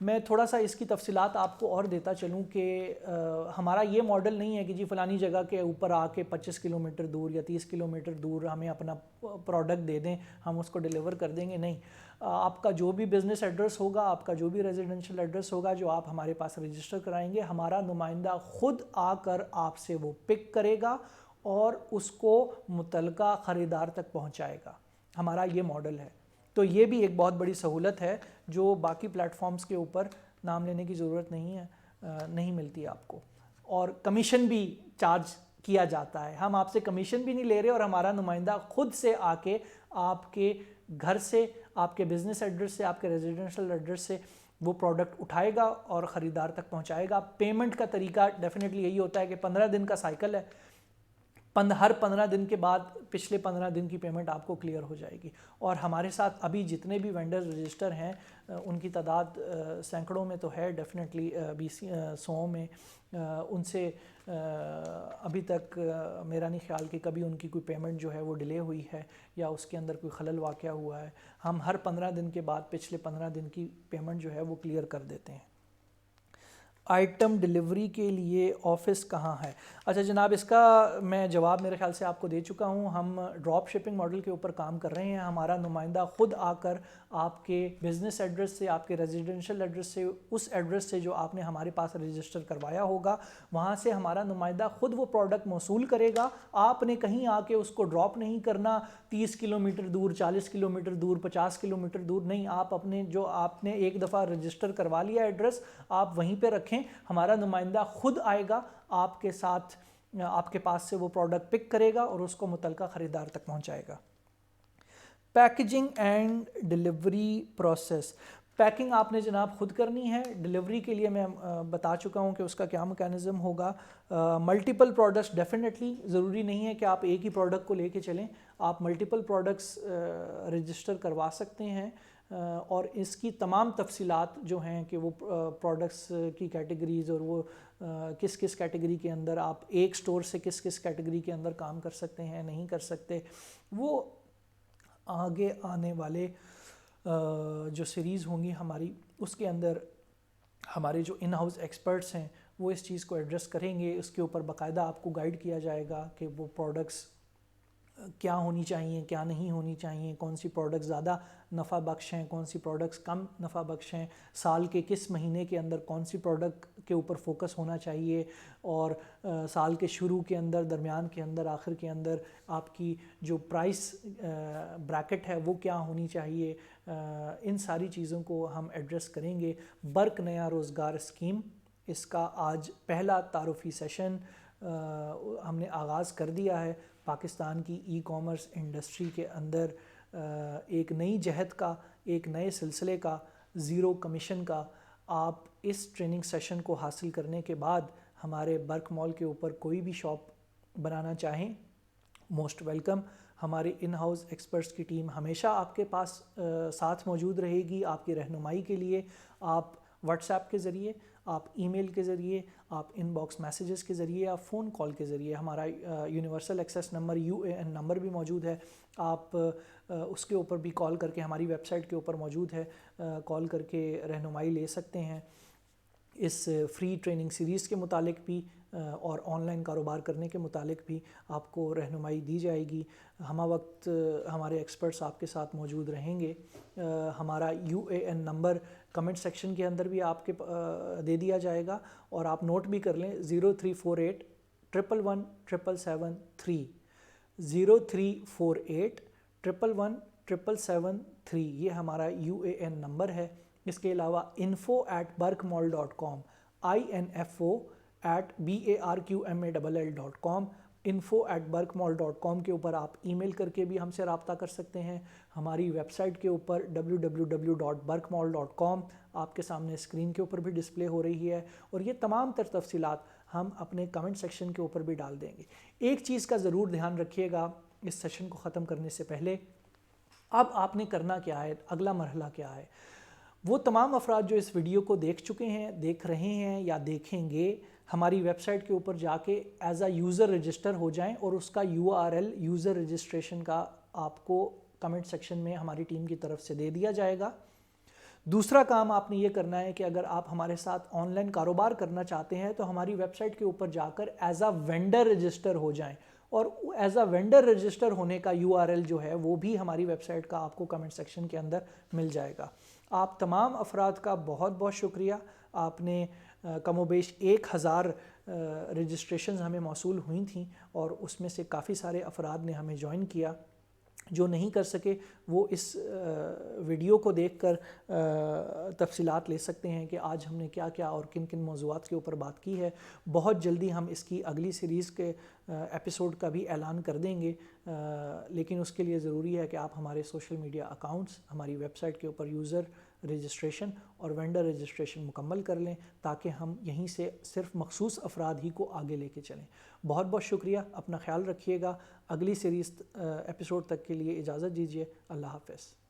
میں تھوڑا سا اس کی تفصیلات آپ کو اور دیتا چلوں کہ ہمارا یہ ماڈل نہیں ہے کہ جی فلانی جگہ کے اوپر آ کے 25 کلومیٹر دور یا 30 کلومیٹر دور ہمیں اپنا پروڈکٹ دے دیں، ہم اس کو ڈیلیور کر دیں گے۔ نہیں، آپ کا جو بھی بزنس ایڈریس ہوگا، آپ کا جو بھی ریزیڈنشل ایڈریس ہوگا جو آپ ہمارے پاس رجسٹر کرائیں گے، ہمارا نمائندہ خود آ کر آپ سے وہ پک کرے گا اور اس کو متعلقہ خریدار تک پہنچائے گا۔ ہمارا یہ ماڈل ہے۔ تو یہ بھی ایک بہت بڑی سہولت ہے جو باقی پلیٹ فارمز کے اوپر نام لینے کی ضرورت نہیں ہے، نہیں ملتی آپ کو۔ اور کمیشن بھی چارج کیا جاتا ہے، ہم آپ سے کمیشن بھی نہیں لے رہے، اور ہمارا نمائندہ خود سے آ کے آپ کے گھر سے، آپ کے بزنس ایڈریس سے، آپ کے ریزیڈنشل ایڈریس سے وہ پروڈکٹ اٹھائے گا اور خریدار تک پہنچائے گا۔ پیمنٹ کا طریقہ ڈیفینیٹلی یہی ہوتا ہے کہ 15 دن کا سائیکل ہے، ہر 15 دن کے بعد پچھلے 15 دن کی پیمنٹ آپ کو کلیئر ہو جائے گی۔ اور ہمارے ساتھ ابھی جتنے بھی وینڈر رجسٹر ہیں ان کی تعداد سینکڑوں میں تو ہے، ڈیفینیٹلی 100 میں، ان سے ابھی تک میرا نہیں خیال کہ کبھی ان کی کوئی پیمنٹ جو ہے وہ ڈیلے ہوئی ہے یا اس کے اندر کوئی خلل واقع ہوا ہے۔ ہم ہر 15 دن کے بعد پچھلے 15 دن کی پیمنٹ جو ہے وہ کلیئر کر دیتے ہیں۔ آئٹم ڈلیوری کے لیے آفس کہاں ہے؟ اچھا جناب، اس کا میں جواب میرے خیال سے آپ کو دے چکا ہوں. ہم ڈراپ شپنگ ماڈل کے اوپر کام کر رہے ہیں. ہمارا نمائندہ خود آ کر آپ کے بزنس ایڈریس سے، آپ کے ریزیڈنشل ایڈریس سے، اس ایڈریس سے جو آپ نے ہمارے پاس رجسٹر کروایا ہوگا، وہاں سے ہمارا نمائندہ خود وہ پروڈکٹ موصول کرے گا. آپ نے کہیں آ کے اس کو ڈراپ نہیں کرنا 30 کلومیٹر دور، 40 کلومیٹر دور، 50 کلومیٹر دور نہیں. آپ اپنے جو آپ نے ایک دفعہ رجسٹر کروا لیا ایڈریس، آپ وہیں پہ رکھیں. ہمارا نمائندہ خود آئے گا آپ کے ساتھ، آپ کے پاس سے وہ پروڈکٹ پک کرے گا اور اس کو متعلقہ خریدار تک پہنچائے گا. Packaging and delivery process. Packing آپ نے جناب خود کرنی ہے. ڈلیوری کے لیے میں بتا چکا ہوں کہ اس کا کیا میکانزم ہوگا. ملٹیپل پروڈکٹس ڈیفینیٹلی ضروری نہیں ہے کہ آپ ایک ہی پروڈکٹ کو لے کے چلیں. آپ ملٹیپل پروڈکٹس رجسٹر کروا سکتے ہیں اور اس کی تمام تفصیلات جو ہیں کہ وہ پروڈکٹس کی کیٹیگریز اور وہ کس کس کیٹیگری کے اندر آپ ایک سٹور سے کس کس کیٹیگری کے اندر کام کر سکتے ہیں، نہیں کر سکتے، وہ آگے آنے والے جو سیریز ہوں گی ہماری، اس کے اندر ہمارے جو ان ہاؤس ایکسپرٹس ہیں وہ اس چیز کو ایڈریس کریں گے. اس کے اوپر باقاعدہ آپ کو گائیڈ کیا جائے گا کہ وہ پروڈکٹس کیا ہونی چاہیے، کیا نہیں ہونی چاہیے، کون سی پروڈکٹس زیادہ نفع بخش ہیں، کون سی پروڈکٹس کم نفع بخش ہیں، سال کے کس مہینے کے اندر کون سی پروڈکٹ کے اوپر فوکس ہونا چاہیے، اور سال کے شروع کے اندر، درمیان کے اندر، آخر کے اندر آپ کی جو پرائس بریکٹ ہے وہ کیا ہونی چاہیے. ان ساری چیزوں کو ہم ایڈریس کریں گے. برق نیا روزگار اسکیم، اس کا آج پہلا تعارفی سیشن ہم نے آغاز کر دیا ہے. پاکستان کی ای کامرس انڈسٹری کے اندر ایک نئی جہت کا، ایک نئے سلسلے کا، زیرو کمیشن کا. آپ اس ٹریننگ سیشن کو حاصل کرنے کے بعد ہمارے برق مال کے اوپر کوئی بھی شاپ بنانا چاہیں، موسٹ ویلکم. ہمارے ان ہاؤس ایکسپرٹس کی ٹیم ہمیشہ آپ کے پاس ساتھ موجود رہے گی آپ کی رہنمائی کے لیے. آپ واٹس ایپ کے ذریعے، آپ ای میل کے ذریعے، آپ ان باکس میسیجز کے ذریعے، آپ فون کال کے ذریعے، ہمارا universal access number UAN number بھی موجود ہے، آپ اس کے اوپر بھی کال کر کے، ہماری ویب سائٹ کے اوپر موجود ہے، کال کر کے رہنمائی لے سکتے ہیں. اس فری ٹریننگ سیریز کے متعلق بھی اور آن لائن کاروبار کرنے کے متعلق بھی آپ کو رہنمائی دی جائے گی. ہمہ وقت ہمارے ایکسپرٹس آپ کے ساتھ موجود رہیں گے. ہمارا UAN نمبر کمنٹ سیکشن کے اندر بھی آپ کے دے دیا جائے گا اور آپ نوٹ بھی کر لیں، 0348 111 777 0348 111 777 یہ ہمارا UAN نمبر ہے. اس کے علاوہ info@barkmall.com info@barkmall.com info@barkmall.com کے اوپر آپ ای میل کر کے بھی ہم سے رابطہ کر سکتے ہیں. ہماری ویب سائٹ کے اوپر www.barkmall.com آپ کے سامنے اسکرین کے اوپر بھی ڈسپلے ہو رہی ہے، اور یہ تمام تر تفصیلات ہم اپنے کمنٹ سیکشن کے اوپر بھی ڈال دیں گے. ایک چیز کا ضرور دھیان رکھیے گا اس سیشن کو ختم کرنے سے پہلے، اب آپ نے کرنا کیا ہے، اگلا مرحلہ کیا ہے. وہ تمام افراد جو اس ویڈیو کو دیکھ چکے ہیں، دیکھ رہے ہیں یا دیکھیں گے، ہماری ویب سائٹ کے اوپر جا کے ایز اے یوزر رجسٹر ہو جائیں اور اس کا URL یوزر رجسٹریشن کا آپ کو کمنٹ سیکشن میں ہماری ٹیم کی طرف سے دے دیا جائے گا. دوسرا کام آپ نے یہ کرنا ہے کہ اگر آپ ہمارے ساتھ آن لائن کاروبار کرنا چاہتے ہیں تو ہماری ویب سائٹ کے اوپر جا کر ایز اے وینڈر رجسٹر ہو جائیں، اور ایز اے وینڈر رجسٹر ہونے کا URL جو ہے وہ بھی ہماری ویب سائٹ کا آپ کو کمنٹ سیکشن کے اندر مل جائے گا. آپ تمام افراد کا بہت بہت شکریہ. آپ نے کم و بیش 1000 رجسٹریشنز ہمیں موصول ہوئی تھیں اور اس میں سے کافی سارے افراد نے ہمیں جوائن کیا. جو نہیں کر سکے وہ اس ویڈیو کو دیکھ کر تفصیلات لے سکتے ہیں کہ آج ہم نے کیا کیا اور کن کن موضوعات کے اوپر بات کی ہے. بہت جلدی ہم اس کی اگلی سیریز کے ایپیسوڈ کا بھی اعلان کر دیں گے، لیکن اس کے لیے ضروری ہے کہ آپ ہمارے سوشل میڈیا اکاؤنٹس، ہماری ویب سائٹ کے اوپر یوزر رجسٹریشن اور وینڈر رجسٹریشن مکمل کر لیں تاکہ ہم یہیں سے صرف مخصوص افراد ہی کو آگے لے کے چلیں. بہت بہت شکریہ. اپنا خیال رکھیے گا. اگلی سیریز ایپیسوڈ تک کے لیے اجازت دیجیے. اللہ حافظ.